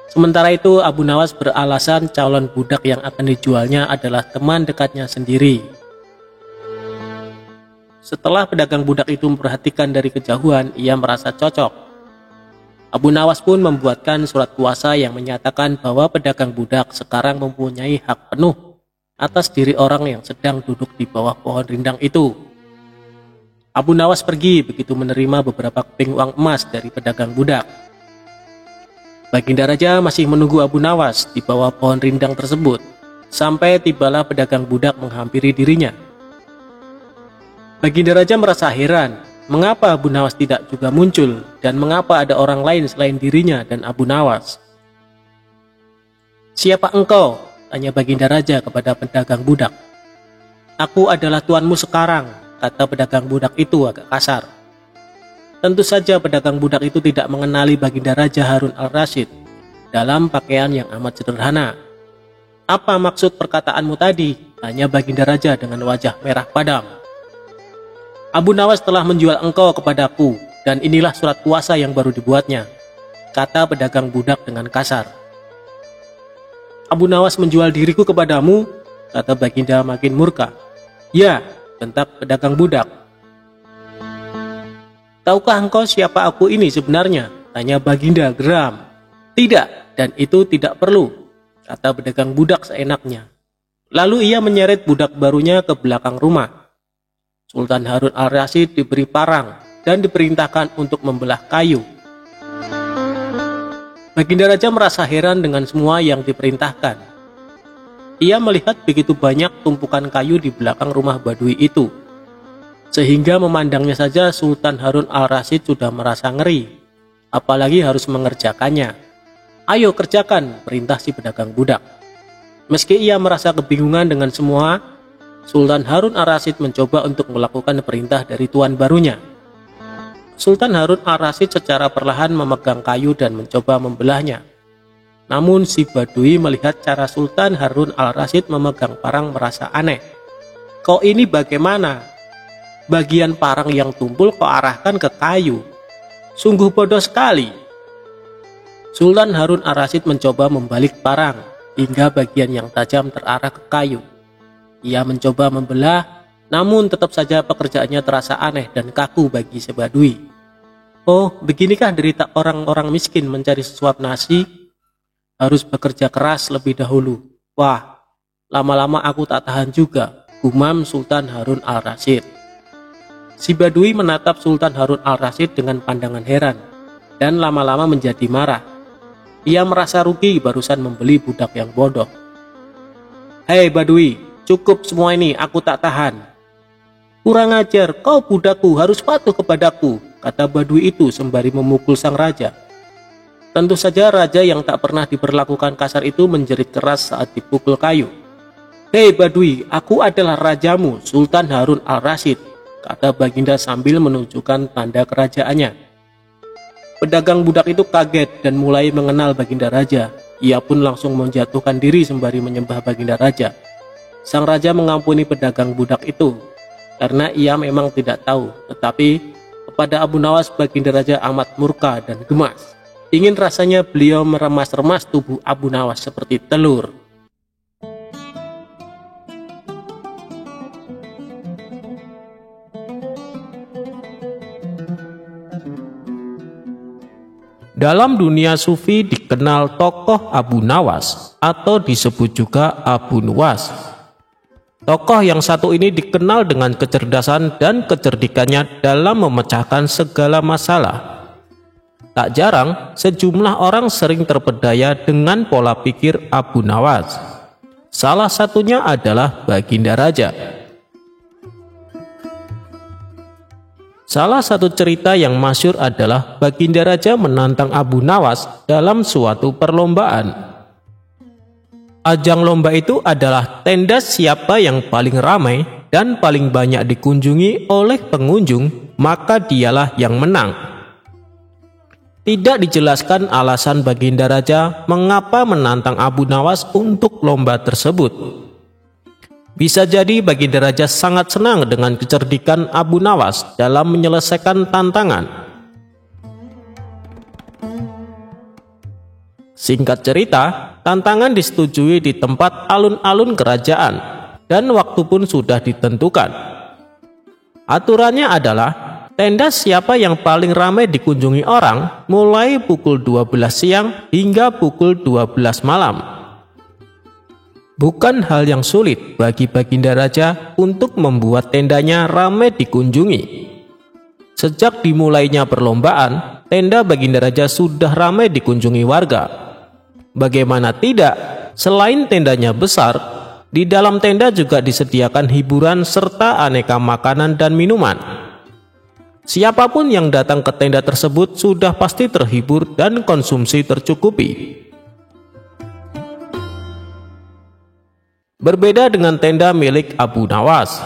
Sementara itu, Abu Nawas beralasan calon budak yang akan dijualnya adalah teman dekatnya sendiri. Setelah pedagang budak itu memperhatikan dari kejauhan, ia merasa cocok. Abu Nawas pun membuatkan surat kuasa yang menyatakan bahwa pedagang budak sekarang mempunyai hak penuh atas diri orang yang sedang duduk di bawah pohon rindang itu. Abu Nawas pergi begitu menerima beberapa keping uang emas dari pedagang budak. Baginda Raja masih menunggu Abu Nawas di bawah pohon rindang tersebut, sampai tibalah pedagang budak menghampiri dirinya. Baginda Raja merasa heran, mengapa Abu Nawas tidak juga muncul, dan mengapa ada orang lain selain dirinya dan Abu Nawas. "Siapa engkau?" tanya Baginda Raja kepada pedagang budak. "Aku adalah tuanmu sekarang," kata pedagang budak itu agak kasar. Tentu saja pedagang budak itu tidak mengenali Baginda Raja Harun al-Rasyid dalam pakaian yang amat sederhana. "Apa maksud perkataanmu tadi?" tanya Baginda Raja dengan wajah merah padam. "Abu Nawas telah menjual engkau kepadaku, dan inilah surat kuasa yang baru dibuatnya," kata pedagang budak dengan kasar. "Abu Nawas menjual diriku kepadamu?" kata Baginda makin murka. "Ya," bentak pedagang budak. "Tahukah engkau siapa aku ini sebenarnya?" tanya Baginda geram. "Tidak, dan itu tidak perlu," kata pedagang budak seenaknya. Lalu ia menyeret budak barunya ke belakang rumah. Sultan Harun al-Rasyid diberi parang dan diperintahkan untuk membelah kayu. Baginda Raja merasa heran dengan semua yang diperintahkan. Ia melihat begitu banyak tumpukan kayu di belakang rumah Badui itu, sehingga memandangnya saja Sultan Harun al-Rasyid sudah merasa ngeri, apalagi harus mengerjakannya. "Ayo kerjakan," perintah si pedagang budak. Meski ia merasa kebingungan dengan semua, Sultan Harun al-Rasyid mencoba untuk melakukan perintah dari tuan barunya. Sultan Harun al-Rasyid secara perlahan memegang kayu dan mencoba membelahnya. Namun si Badui melihat cara Sultan Harun al-Rasyid memegang parang merasa aneh. "Kau ini bagaimana? Bagian parang yang tumpul kau arahkan ke kayu. Sungguh bodoh sekali." Sultan Harun al-Rasyid mencoba membalik parang hingga bagian yang tajam terarah ke kayu. Ia mencoba membelah, namun tetap saja pekerjaannya terasa aneh dan kaku bagi si Badui. "Oh, beginikah derita orang-orang miskin mencari sesuap nasi? Harus bekerja keras lebih dahulu. Wah, lama-lama aku tak tahan juga," gumam Sultan Harun al-Rasyid. Si Badui menatap Sultan Harun al-Rasyid dengan pandangan heran, dan lama-lama menjadi marah. Ia merasa rugi barusan membeli budak yang bodoh. "Hei Badui, cukup semua ini, aku tak tahan." "Kurang ajar, kau budakku, harus patuh kepadaku," kata Badui itu sembari memukul sang raja. Tentu saja raja yang tak pernah diperlakukan kasar itu menjerit keras saat dipukul kayu. "Hei Badui, aku adalah rajamu, Sultan Harun al-Rasyid," kata Baginda sambil menunjukkan tanda kerajaannya. Pedagang budak itu kaget dan mulai mengenal Baginda Raja. Ia pun langsung menjatuhkan diri sembari menyembah Baginda Raja. Sang raja mengampuni pedagang budak itu karena ia memang tidak tahu, tetapi kepada Abu Nawas Baginda Raja amat murka dan gemas. Ingin rasanya beliau meremas-remas tubuh Abu Nawas seperti telur. Dalam dunia sufi dikenal tokoh Abu Nawas atau disebut juga Abu Nuwas. Tokoh yang satu ini dikenal dengan kecerdasan dan kecerdikannya dalam memecahkan segala masalah. Tak jarang sejumlah orang sering terpedaya dengan pola pikir Abu Nawas. Salah satunya adalah Baginda Raja. Salah satu cerita yang masyhur adalah Baginda Raja menantang Abu Nawas dalam suatu perlombaan. Ajang lomba itu adalah tenda siapa yang paling ramai dan paling banyak dikunjungi oleh pengunjung, maka dialah yang menang. Tidak dijelaskan alasan Baginda Raja mengapa menantang Abu Nawas untuk lomba tersebut. Bisa jadi Baginda Raja sangat senang dengan kecerdikan Abu Nawas dalam menyelesaikan tantangan. Singkat cerita, tantangan disetujui di tempat alun-alun kerajaan dan waktu pun sudah ditentukan. Aturannya adalah tenda siapa yang paling ramai dikunjungi orang mulai pukul 12 siang hingga pukul 12 malam. Bukan hal yang sulit bagi Baginda Raja untuk membuat tendanya ramai dikunjungi. Sejak dimulainya perlombaan, tenda Baginda Raja sudah ramai dikunjungi warga. Bagaimana tidak, selain tendanya besar, di dalam tenda juga disediakan hiburan serta aneka makanan dan minuman. Siapapun yang datang ke tenda tersebut sudah pasti terhibur dan konsumsi tercukupi. Berbeda dengan tenda milik Abu Nawas.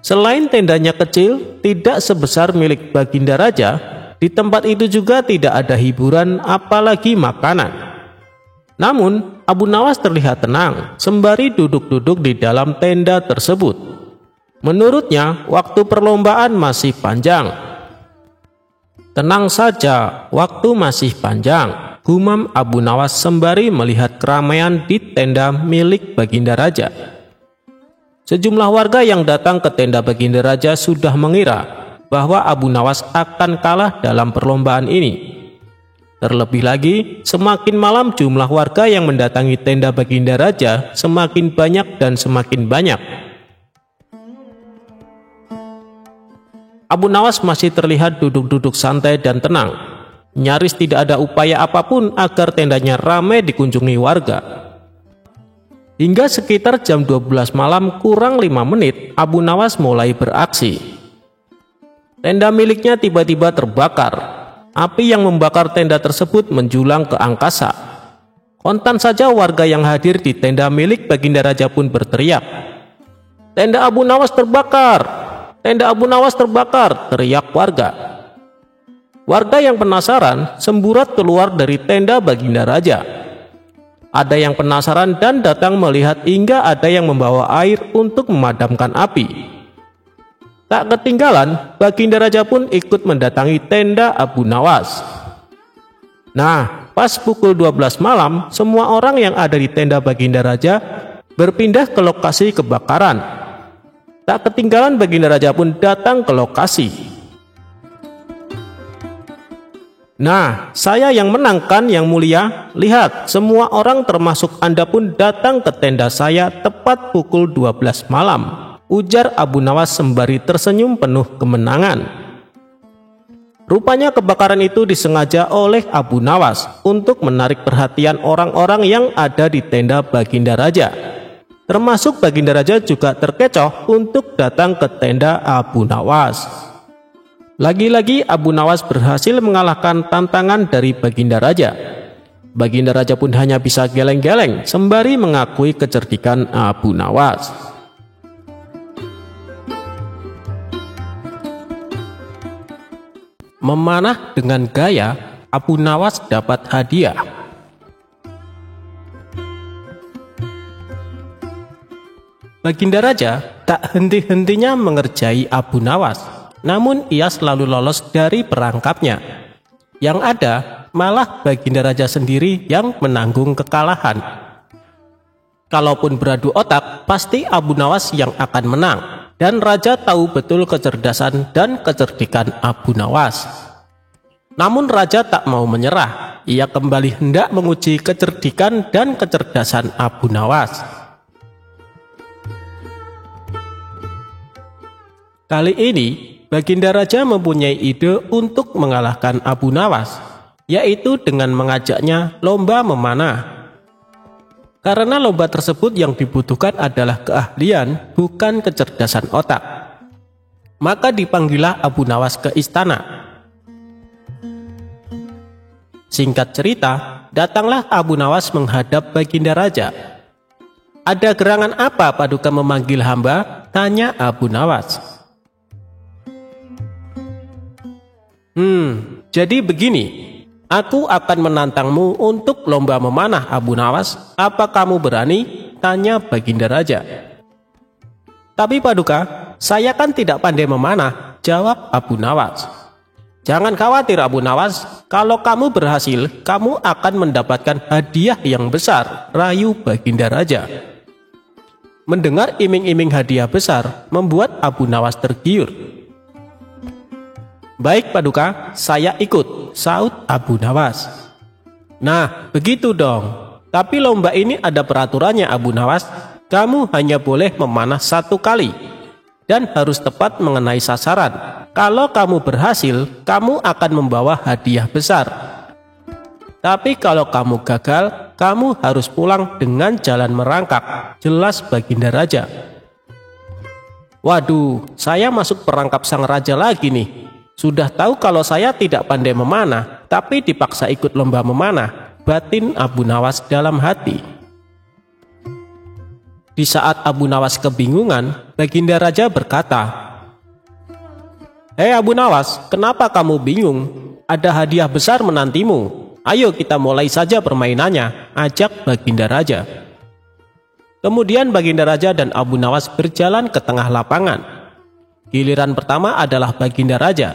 Selain tendanya kecil, tidak sebesar milik Baginda Raja, di tempat itu juga tidak ada hiburan apalagi makanan. Namun, Abu Nawas terlihat tenang sembari duduk-duduk di dalam tenda tersebut. Menurutnya, waktu perlombaan masih panjang. "Tenang saja, waktu masih panjang," gumam Abu Nawas sembari melihat keramaian di tenda milik Baginda Raja. Sejumlah warga yang datang ke tenda Baginda Raja sudah mengira bahwa Abu Nawas akan kalah dalam perlombaan ini. Terlebih lagi, semakin malam jumlah warga yang mendatangi tenda Baginda Raja semakin banyak dan semakin banyak. Abu Nawas masih terlihat duduk-duduk santai dan tenang. Nyaris tidak ada upaya apapun agar tendanya ramai dikunjungi warga. Hingga sekitar jam 12 malam kurang 5 menit, Abu Nawas mulai beraksi. Tenda miliknya tiba-tiba terbakar. Api yang membakar tenda tersebut menjulang ke angkasa. Kontan saja warga yang hadir di tenda milik Baginda Raja pun berteriak, "Tenda Abu Nawas terbakar! Tenda Abu Nawas terbakar!" teriak warga. Warga yang penasaran semburat keluar dari tenda Baginda Raja. Ada yang penasaran dan datang melihat hingga ada yang membawa air untuk memadamkan api. Tak ketinggalan, Baginda Raja pun ikut mendatangi tenda Abu Nawas. Nah, pas pukul 12 malam, semua orang yang ada di tenda Baginda Raja berpindah ke lokasi kebakaran. Tak ketinggalan, Baginda Raja pun datang ke lokasi. "Nah, saya yang menang kan, Yang Mulia? Lihat, semua orang termasuk Anda pun datang ke tenda saya tepat pukul 12 malam." Ujar Abu Nawas sembari tersenyum penuh kemenangan. Rupanya kebakaran itu disengaja oleh Abu Nawas untuk menarik perhatian orang-orang yang ada di tenda Baginda Raja. Termasuk Baginda Raja juga terkecoh untuk datang ke tenda Abu Nawas. Lagi-lagi Abu Nawas berhasil mengalahkan tantangan dari Baginda Raja. Baginda Raja pun hanya bisa geleng-geleng sembari mengakui kecerdikan Abu Nawas. Memanah dengan gaya, Abu Nawas dapat hadiah. Baginda Raja tak henti-hentinya mengerjai Abu Nawas, namun ia selalu lolos dari perangkapnya. Yang ada, malah Baginda Raja sendiri yang menanggung kekalahan. Kalaupun beradu otak, pasti Abu Nawas yang akan menang. Dan Raja tahu betul kecerdasan dan kecerdikan Abu Nawas. Namun Raja tak mau menyerah. Ia kembali hendak menguji kecerdikan dan kecerdasan Abu Nawas. Kali ini, Baginda Raja mempunyai ide untuk mengalahkan Abu Nawas, yaitu dengan mengajaknya lomba memanah. Karena lomba tersebut yang dibutuhkan adalah keahlian, bukan kecerdasan otak. Maka dipanggillah Abu Nawas ke istana. Singkat cerita, datanglah Abu Nawas menghadap Baginda Raja. "Ada gerangan apa Paduka memanggil hamba?" tanya Abu Nawas. Jadi begini. Aku akan menantangmu untuk lomba memanah, Abu Nawas. Apa kamu berani? Tanya Baginda Raja. Tapi Paduka, saya kan tidak pandai memanah, jawab Abu Nawas. Jangan khawatir Abu Nawas, kalau kamu berhasil, kamu akan mendapatkan hadiah yang besar, rayu Baginda Raja. Mendengar iming-iming hadiah besar, membuat Abu Nawas tergiur. Baik Paduka, saya ikut, saut Abu Nawas. Nah, begitu dong. Tapi lomba ini ada peraturannya Abu Nawas. Kamu hanya boleh memanah 1 kali dan harus tepat mengenai sasaran. Kalau kamu berhasil, kamu akan membawa hadiah besar. Tapi kalau kamu gagal, kamu harus pulang dengan jalan merangkak, jelas Baginda Raja. Waduh, saya masuk perangkap sang raja lagi nih. Sudah tahu kalau saya tidak pandai memanah, tapi dipaksa ikut lomba memanah, batin Abu Nawas dalam hati. Di saat Abu Nawas kebingungan, Baginda Raja berkata, "Hei Abu Nawas, kenapa kamu bingung? Ada hadiah besar menantimu. "Ayo kita mulai saja permainannya," ajak Baginda Raja. Kemudian Baginda Raja dan Abu Nawas berjalan ke tengah lapangan. Giliran pertama adalah Baginda Raja.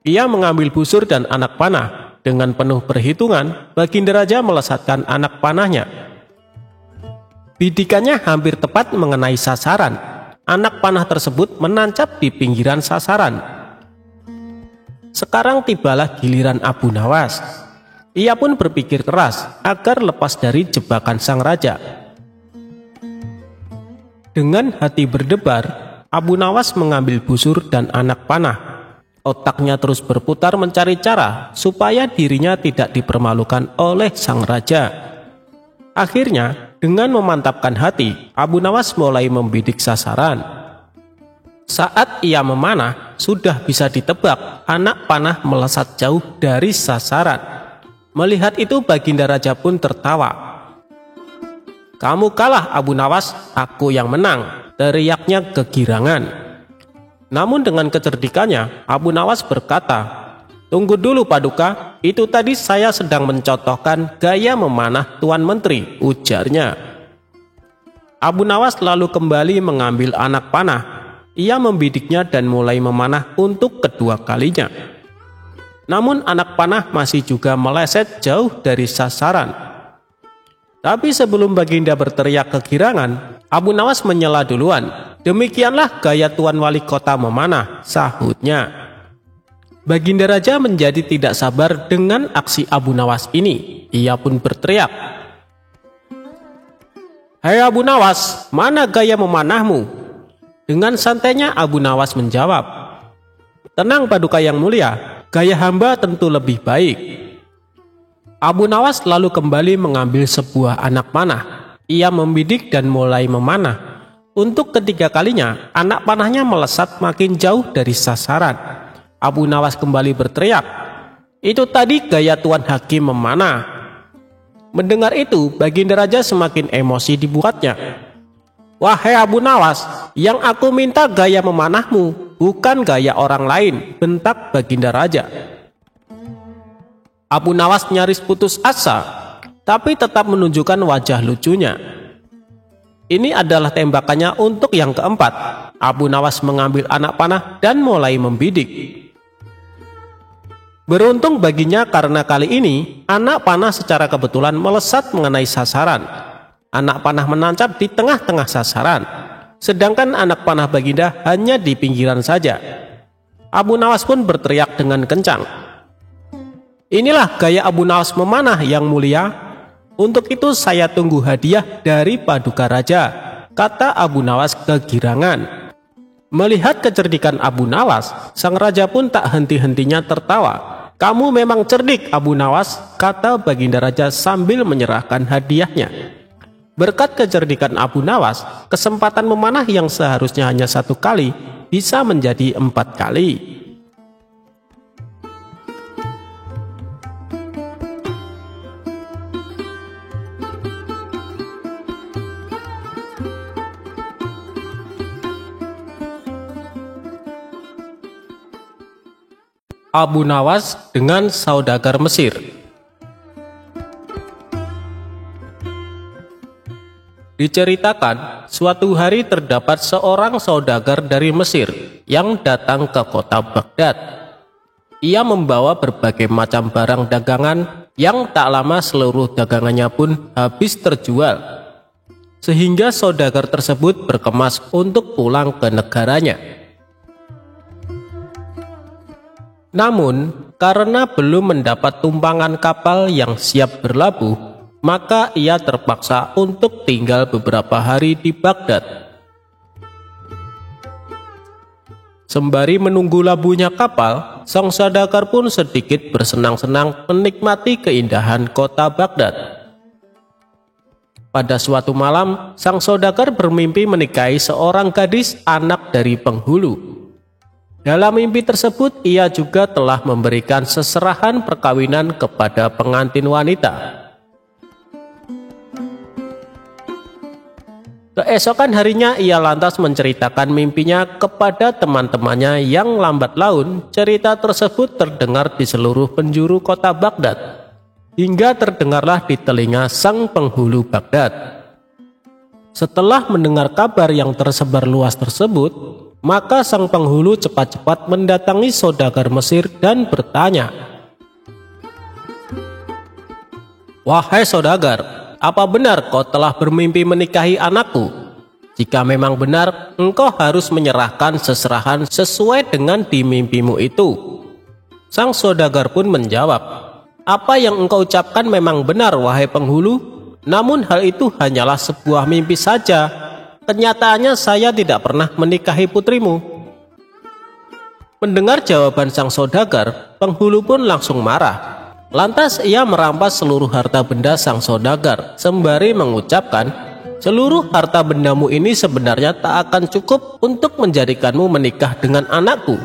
Ia mengambil busur dan anak panah. Dengan penuh perhitungan, Baginda Raja melesatkan anak panahnya. Bidikannya hampir tepat mengenai sasaran. Anak panah tersebut menancap di pinggiran sasaran. Sekarang tibalah giliran Abu Nawas. Ia pun berpikir keras agar lepas dari jebakan sang raja. Dengan hati berdebar, Abu Nawas mengambil busur dan anak panah. Otaknya terus berputar mencari cara supaya dirinya tidak dipermalukan oleh sang raja. Akhirnya, dengan memantapkan hati, Abu Nawas mulai membidik sasaran. Saat ia memanah, sudah bisa ditebak anak panah melesat jauh dari sasaran. Melihat itu, Baginda Raja pun tertawa. "Kamu kalah, Abu Nawas, aku yang menang," teriaknya kegirangan. Namun dengan kecerdikannya, Abu Nawas berkata, "Tunggu dulu Paduka, itu tadi saya sedang mencontohkan gaya memanah Tuan Menteri," ujarnya. Abu Nawas lalu kembali mengambil anak panah. Ia membidiknya dan mulai memanah untuk kedua kalinya. Namun anak panah masih juga meleset jauh dari sasaran. Tapi sebelum Baginda berteriak kegirangan, Abu Nawas menyela duluan. "Demikianlah gaya Tuan Wali Kota memanah," sahutnya. Baginda Raja menjadi tidak sabar dengan aksi Abu Nawas ini. Ia pun berteriak, "Hei Abu Nawas, mana gaya memanahmu?" Dengan santainya Abu Nawas menjawab, "Tenang Paduka yang mulia, gaya hamba tentu lebih baik." Abu Nawas lalu kembali mengambil sebuah anak panah. Ia membidik dan mulai memanah. Untuk ketiga kalinya, anak panahnya melesat makin jauh dari sasaran. Abu Nawas kembali berteriak, "Itu tadi gaya Tuan Hakim memanah." Mendengar itu, Baginda Raja semakin emosi dibuatnya. "Wahai Abu Nawas, yang aku minta gaya memanahmu, bukan gaya orang lain," bentak Baginda Raja. Abu Nawas nyaris putus asa, tapi tetap menunjukkan wajah lucunya. Ini adalah tembakannya untuk yang keempat. Abu Nawas mengambil anak panah dan mulai membidik. Beruntung baginya karena kali ini anak panah secara kebetulan melesat mengenai sasaran. Anak panah menancap di tengah-tengah sasaran, sedangkan anak panah Baginda hanya di pinggiran saja. Abu Nawas pun berteriak dengan kencang, "Inilah gaya Abu Nawas memanah yang mulia. Untuk itu saya tunggu hadiah dari Paduka Raja," kata Abu Nawas kegirangan. Melihat kecerdikan Abu Nawas, sang raja pun tak henti-hentinya tertawa. "Kamu memang cerdik Abu Nawas," kata Baginda Raja sambil menyerahkan hadiahnya. Berkat kecerdikan Abu Nawas, kesempatan memanah yang seharusnya hanya 1 kali bisa menjadi 4 kali. Abu Nawas dengan saudagar Mesir. Diceritakan, suatu hari terdapat seorang saudagar dari Mesir yang datang ke kota Baghdad. Ia membawa berbagai macam barang dagangan yang tak lama seluruh dagangannya pun habis terjual. Sehingga saudagar tersebut berkemas untuk pulang ke negaranya. Namun, karena belum mendapat tumpangan kapal yang siap berlabuh, maka ia terpaksa untuk tinggal beberapa hari di Baghdad. Sembari menunggu labuhnya kapal, sang saudagar pun sedikit bersenang-senang menikmati keindahan kota Baghdad. Pada suatu malam, sang saudagar bermimpi menikahi seorang gadis anak dari penghulu. Dalam mimpi tersebut, ia juga telah memberikan seserahan perkawinan kepada pengantin wanita. Keesokan harinya, ia lantas menceritakan mimpinya kepada teman-temannya yang lambat laun. Cerita tersebut terdengar di seluruh penjuru kota Baghdad. hingga terdengarlah di telinga sang penghulu Baghdad. Setelah mendengar kabar yang tersebar luas tersebut, maka sang penghulu cepat-cepat mendatangi saudagar Mesir dan bertanya, "Wahai saudagar, apa benar kau telah bermimpi menikahi anakku? Jika memang benar, engkau harus menyerahkan seserahan sesuai dengan di mimpimu itu." Sang saudagar pun menjawab, "Apa yang engkau ucapkan memang benar, wahai penghulu. Namun hal itu hanyalah sebuah mimpi saja. Kenyataannya saya tidak pernah menikahi putrimu." Mendengar jawaban sang saudagar, penghulu pun langsung marah. Lantas ia merampas seluruh harta benda sang saudagar sembari mengucapkan, "Seluruh harta bendamu ini sebenarnya tak akan cukup untuk menjadikanmu menikah dengan anakku."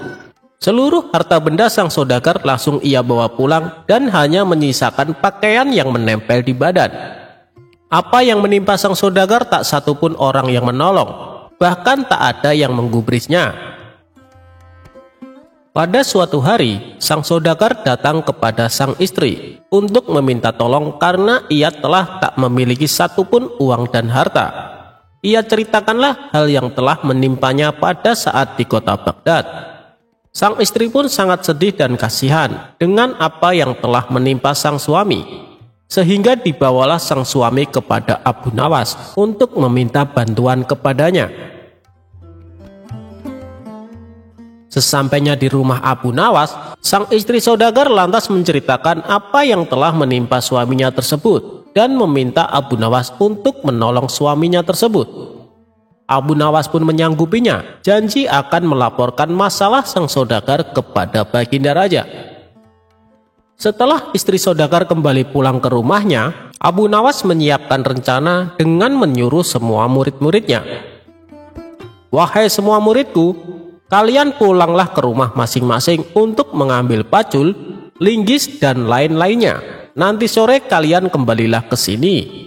Seluruh harta benda sang saudagar langsung ia bawa pulang dan hanya menyisakan pakaian yang menempel di badan. Apa yang menimpa sang saudagar tak satupun orang yang menolong, bahkan tak ada yang menggubrisnya. Pada suatu hari, sang saudagar datang kepada sang istri untuk meminta tolong karena ia telah tak memiliki satupun uang dan harta. Ia ceritakanlah hal yang telah menimpanya pada saat di kota Baghdad. Sang istri pun sangat sedih dan kasihan dengan apa yang telah menimpa sang suami, sehingga dibawalah sang suami kepada Abu Nawas untuk meminta bantuan kepadanya. Sesampainya di rumah Abu Nawas, sang istri saudagar lantas menceritakan apa yang telah menimpa suaminya tersebut dan meminta Abu Nawas untuk menolong suaminya tersebut. Abu Nawas pun menyanggupinya, janji akan melaporkan masalah sang saudagar kepada Baginda Raja. Setelah istri saudagar kembali pulang ke rumahnya, Abu Nawas menyiapkan rencana dengan menyuruh semua murid-muridnya, "Wahai semua muridku, kalian pulanglah ke rumah masing-masing untuk mengambil pacul, linggis, dan lain-lainnya. Nanti sore kalian kembalilah ke sini."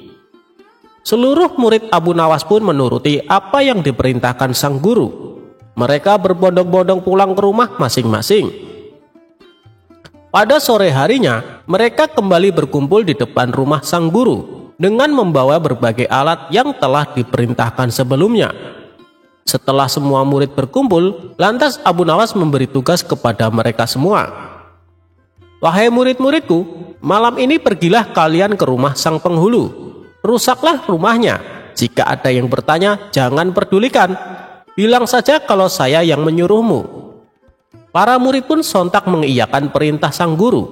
Seluruh murid Abu Nawas pun menuruti apa yang diperintahkan sang guru. Mereka berbondong-bondong pulang ke rumah masing-masing. Pada sore harinya, mereka kembali berkumpul di depan rumah sang guru dengan membawa berbagai alat yang telah diperintahkan sebelumnya. Setelah semua murid berkumpul, lantas Abu Nawas memberi tugas kepada mereka semua. "Wahai murid-muridku, malam ini pergilah kalian ke rumah sang penghulu. Rusaklah rumahnya. Jika ada yang bertanya, jangan pedulikan. Bilang saja kalau saya yang menyuruhmu." Para murid pun sontak mengiyakan perintah sang guru.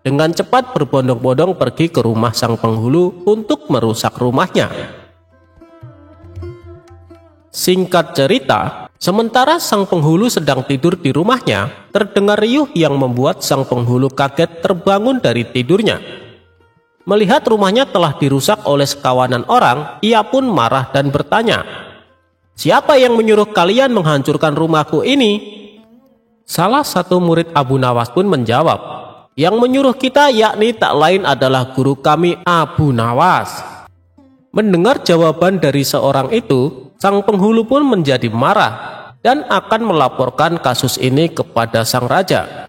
Dengan cepat berbondong-bondong pergi ke rumah sang penghulu untuk merusak rumahnya. Singkat cerita, sementara sang penghulu sedang tidur di rumahnya, terdengar riuh yang membuat sang penghulu kaget terbangun dari tidurnya. Melihat rumahnya telah dirusak oleh sekawanan orang, ia pun marah dan bertanya, "Siapa yang menyuruh kalian menghancurkan rumahku ini?" Salah satu murid Abu Nawas pun menjawab, "Yang menyuruh kita yakni tak lain adalah guru kami Abu Nawas." Mendengar jawaban dari seorang itu, sang penghulu pun menjadi marah dan akan melaporkan kasus ini kepada sang raja.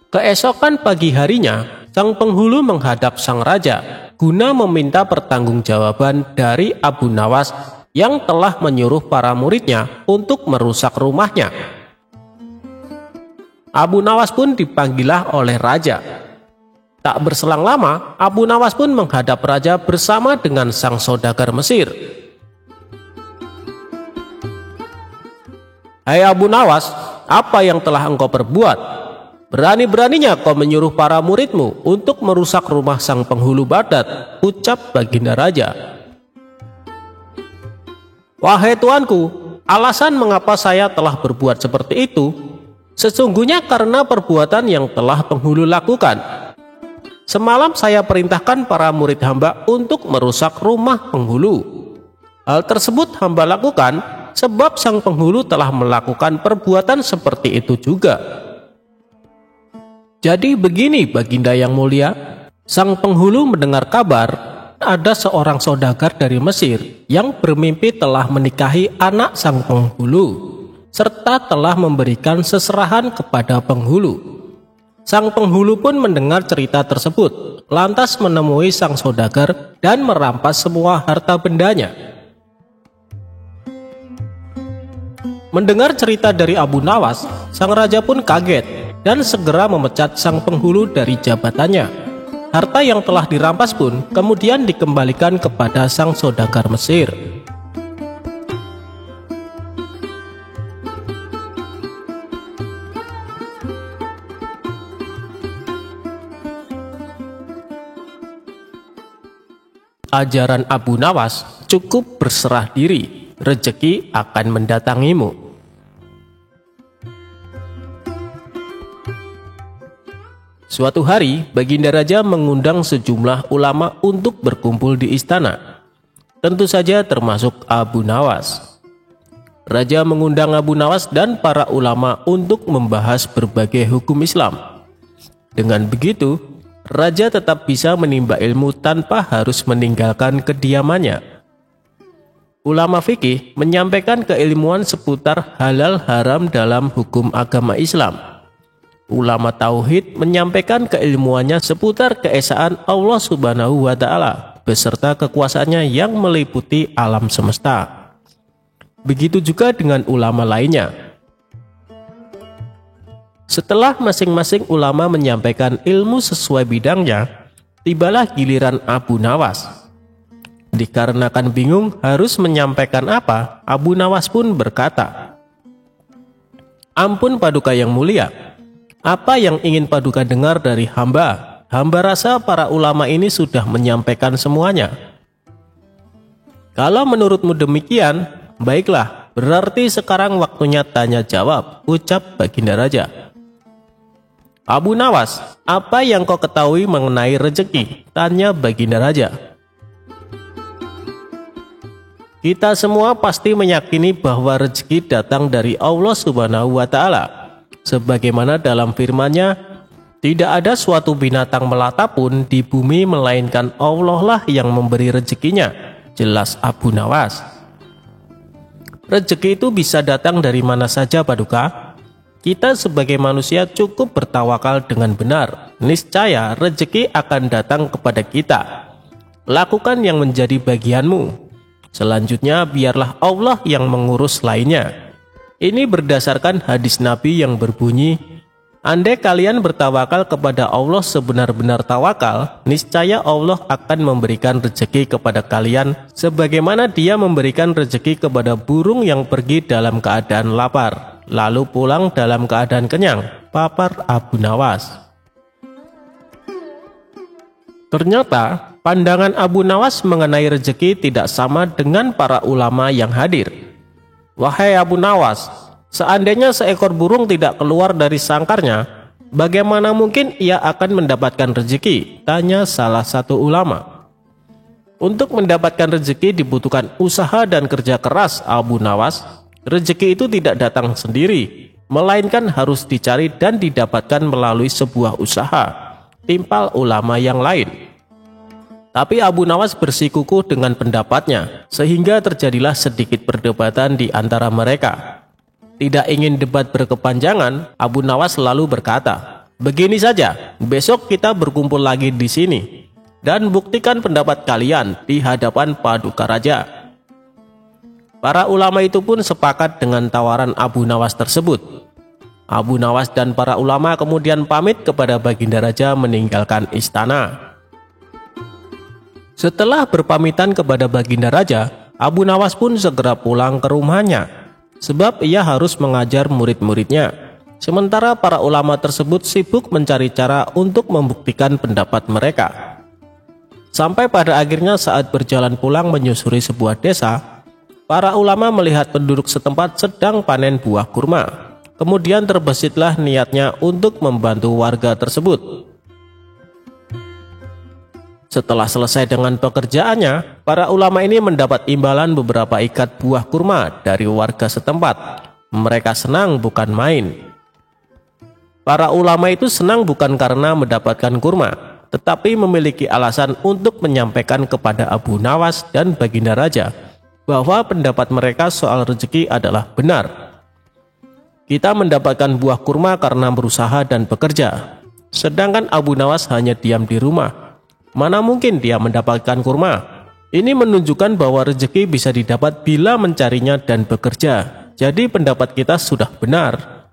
Keesokan pagi harinya, sang penghulu menghadap sang raja guna meminta pertanggungjawaban dari Abu Nawas yang telah menyuruh para muridnya untuk merusak rumahnya. Abu Nawas pun dipanggillah oleh raja. Tak berselang lama, Abu Nawas pun menghadap raja bersama dengan sang saudagar Mesir. "Hai Abu Nawas, apa yang telah engkau perbuat? Berani-beraninya kau menyuruh para muridmu untuk merusak rumah sang penghulu Baghdad," ucap Baginda Raja. "Wahai tuanku, alasan mengapa saya telah berbuat seperti itu, sesungguhnya karena perbuatan yang telah penghulu lakukan. Semalam saya perintahkan para murid hamba untuk merusak rumah penghulu. Hal tersebut hamba lakukan sebab sang penghulu telah melakukan perbuatan seperti itu juga." Jadi begini Baginda yang mulia, sang penghulu mendengar kabar ada seorang saudagar dari Mesir yang bermimpi telah menikahi anak sang penghulu serta telah memberikan seserahan kepada penghulu. Sang penghulu pun mendengar cerita tersebut, lantas menemui sang saudagar dan merampas semua harta bendanya. Mendengar cerita dari Abu Nawas, sang raja pun kaget dan segera memecat sang penghulu dari jabatannya. Harta yang telah dirampas pun kemudian dikembalikan kepada sang saudagar Mesir. Ajaran Abu Nawas cukup berserah diri, rezeki akan mendatangimu. Suatu hari, Baginda Raja mengundang sejumlah ulama untuk berkumpul di istana. Tentu saja termasuk Abu Nawas. Raja mengundang Abu Nawas dan para ulama untuk membahas berbagai hukum Islam. Dengan begitu, Raja tetap bisa menimba ilmu tanpa harus meninggalkan kediamannya. Ulama fikih menyampaikan keilmuan seputar halal haram dalam hukum agama Islam. Ulama tauhid menyampaikan keilmuannya seputar keesaan Allah Subhanahu wa Ta'ala beserta kekuasaannya yang meliputi alam semesta. Begitu juga dengan ulama lainnya. Setelah masing-masing ulama menyampaikan ilmu sesuai bidangnya, tibalah giliran Abu Nawas. Dikarenakan bingung harus menyampaikan apa, Abu Nawas pun berkata, "Ampun Paduka yang mulia, apa yang ingin Paduka dengar dari hamba? Hamba rasa para ulama ini sudah menyampaikan semuanya." "Kalau menurutmu demikian, baiklah, berarti sekarang waktunya tanya jawab," ucap Baginda Raja. "Abu Nawas, apa yang kau ketahui mengenai rezeki?" tanya Baginda Raja. "Kita semua pasti meyakini bahwa rezeki datang dari Allah Subhanahu wa Ta'ala. Sebagaimana dalam firman-Nya, tidak ada suatu binatang melata pun di bumi melainkan Allah lah yang memberi rezekinya," jelas Abu Nawas. "Rezeki itu bisa datang dari mana saja Paduka. Kita sebagai manusia cukup bertawakal dengan benar. Niscaya rezeki akan datang kepada kita. Lakukan yang menjadi bagianmu. Selanjutnya biarlah Allah yang mengurus lainnya." Ini berdasarkan hadis Nabi yang berbunyi, "Andai kalian bertawakal kepada Allah sebenar-benar tawakal, niscaya Allah akan memberikan rezeki kepada kalian sebagaimana Dia memberikan rezeki kepada burung yang pergi dalam keadaan lapar, lalu pulang dalam keadaan kenyang," papar Abu Nawas. Ternyata pandangan Abu Nawas mengenai rezeki tidak sama dengan para ulama yang hadir. "Wahai Abu Nawas, seandainya seekor burung tidak keluar dari sangkarnya, bagaimana mungkin ia akan mendapatkan rezeki?" tanya salah satu ulama. "Untuk mendapatkan rezeki dibutuhkan usaha dan kerja keras Abu Nawas. Rezeki itu tidak datang sendiri, melainkan harus dicari dan didapatkan melalui sebuah usaha," timpal ulama yang lain. Tapi Abu Nawas bersikukuh dengan pendapatnya, sehingga terjadilah sedikit perdebatan di antara mereka. Tidak ingin debat berkepanjangan, Abu Nawas lalu berkata, "Begini saja, besok kita berkumpul lagi di sini dan buktikan pendapat kalian di hadapan Paduka Raja." Para ulama itu pun sepakat dengan tawaran Abu Nawas tersebut. Abu Nawas dan para ulama kemudian pamit kepada Baginda Raja meninggalkan istana. Setelah berpamitan kepada Baginda Raja, Abu Nawas pun segera pulang ke rumahnya, sebab ia harus mengajar murid-muridnya. Sementara para ulama tersebut sibuk mencari cara untuk membuktikan pendapat mereka. Sampai pada akhirnya saat berjalan pulang menyusuri sebuah desa, para ulama melihat penduduk setempat sedang panen buah kurma. Kemudian terbesitlah niatnya untuk membantu warga tersebut. Setelah selesai dengan pekerjaannya, para ulama ini mendapat imbalan beberapa ikat buah kurma dari warga setempat. Mereka senang bukan main. Para ulama itu senang bukan karena mendapatkan kurma, tetapi memiliki alasan untuk menyampaikan kepada Abu Nawas dan Baginda Raja bahwa pendapat mereka soal rezeki adalah benar. Kita mendapatkan buah kurma karena berusaha dan bekerja. sedangkan Abu Nawas hanya diam di rumah. Mana mungkin dia mendapatkan kurma? Ini menunjukkan bahwa rezeki bisa didapat bila mencarinya dan bekerja. Jadi pendapat kita sudah benar.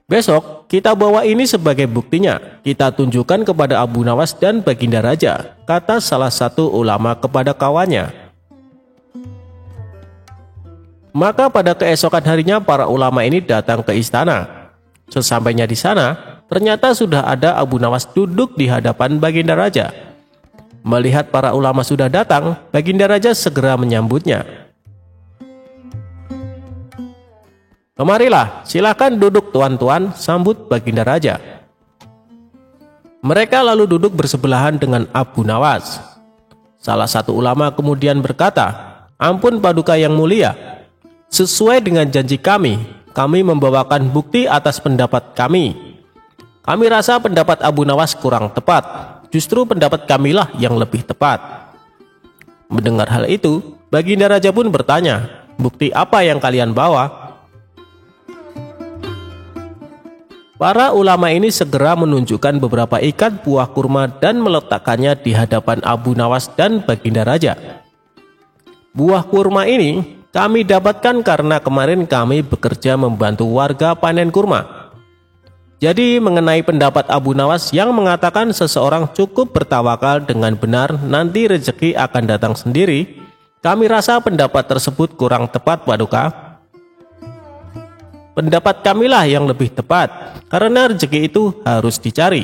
Besok kita bawa ini sebagai buktinya. Kita tunjukkan kepada Abu Nawas dan Baginda Raja, kata salah satu ulama kepada kawannya. Maka pada keesokan harinya para ulama ini datang ke istana. Sesampainya di sana, ternyata sudah ada Abu Nawas duduk di hadapan Baginda Raja. Melihat para ulama sudah datang, Baginda Raja segera menyambutnya. Kemarilah, silakan duduk tuan-tuan, sambut Baginda Raja. Mereka lalu duduk bersebelahan dengan Abu Nawas. Salah satu ulama kemudian berkata, ampun Paduka yang mulia, sesuai dengan janji kami membawakan bukti atas pendapat kami. Kami rasa pendapat Abu Nawas kurang tepat. Justru pendapat kamilah yang lebih tepat. Mendengar hal itu, Baginda Raja pun bertanya, bukti apa yang kalian bawa? Para ulama ini segera menunjukkan beberapa ikat buah kurma dan meletakkannya di hadapan Abu Nawas dan Baginda Raja. Buah kurma ini kami dapatkan karena kemarin kami bekerja membantu warga panen kurma. Jadi mengenai pendapat Abu Nawas yang mengatakan seseorang cukup bertawakal dengan benar nanti rezeki akan datang sendiri, kami rasa pendapat tersebut kurang tepat Paduka. Pendapat kamilah yang lebih tepat, karena rezeki itu harus dicari.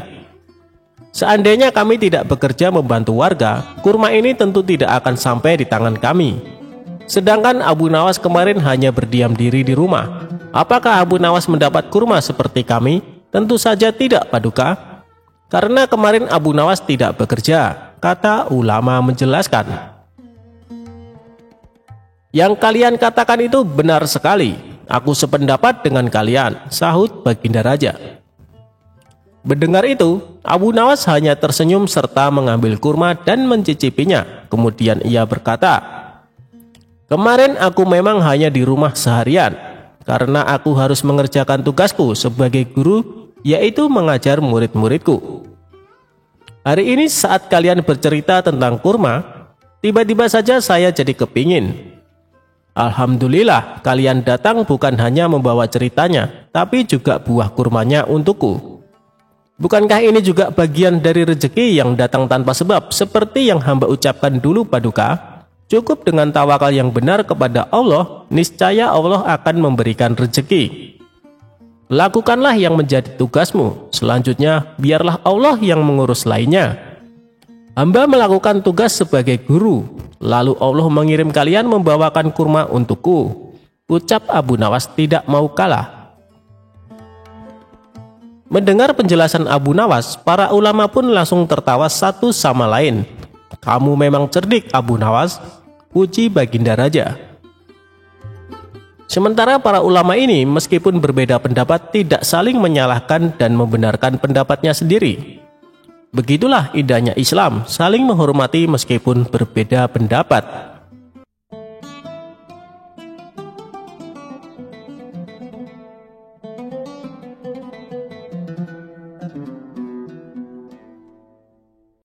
Seandainya kami tidak bekerja membantu warga, kurma ini tentu tidak akan sampai di tangan kami. Sedangkan Abu Nawas kemarin hanya berdiam diri di rumah. Apakah Abu Nawas mendapat kurma seperti kami? Tentu saja tidak Paduka, karena kemarin Abu Nawas tidak bekerja, kata ulama menjelaskan. Yang kalian katakan itu benar sekali, aku sependapat dengan kalian, sahut Baginda Raja. Mendengar itu, Abu Nawas hanya tersenyum serta mengambil kurma dan mencicipinya. Kemudian ia berkata, kemarin aku memang hanya di rumah seharian, karena aku harus mengerjakan tugasku sebagai guru, yaitu mengajar murid-muridku. Hari ini saat kalian bercerita tentang kurma, tiba-tiba saja saya jadi kepingin. Alhamdulillah kalian datang bukan hanya membawa ceritanya, tapi juga buah kurmanya untukku. Bukankah ini juga bagian dari rezeki yang datang tanpa sebab, seperti yang hamba ucapkan dulu Paduka? Cukup dengan tawakal yang benar kepada Allah, niscaya Allah akan memberikan rezeki. Lakukanlah yang menjadi tugasmu, selanjutnya biarlah Allah yang mengurus lainnya. Hamba melakukan tugas sebagai guru, lalu Allah mengirim kalian membawakan kurma untukku. Ucap Abu Nawas tidak mau kalah. Mendengar penjelasan Abu Nawas, para ulama pun langsung tertawa satu sama lain. Kamu memang cerdik Abu Nawas, puji Baginda Raja. Sementara para ulama ini meskipun berbeda pendapat tidak saling menyalahkan dan membenarkan pendapatnya sendiri. Begitulah indahnya Islam, saling menghormati meskipun berbeda pendapat.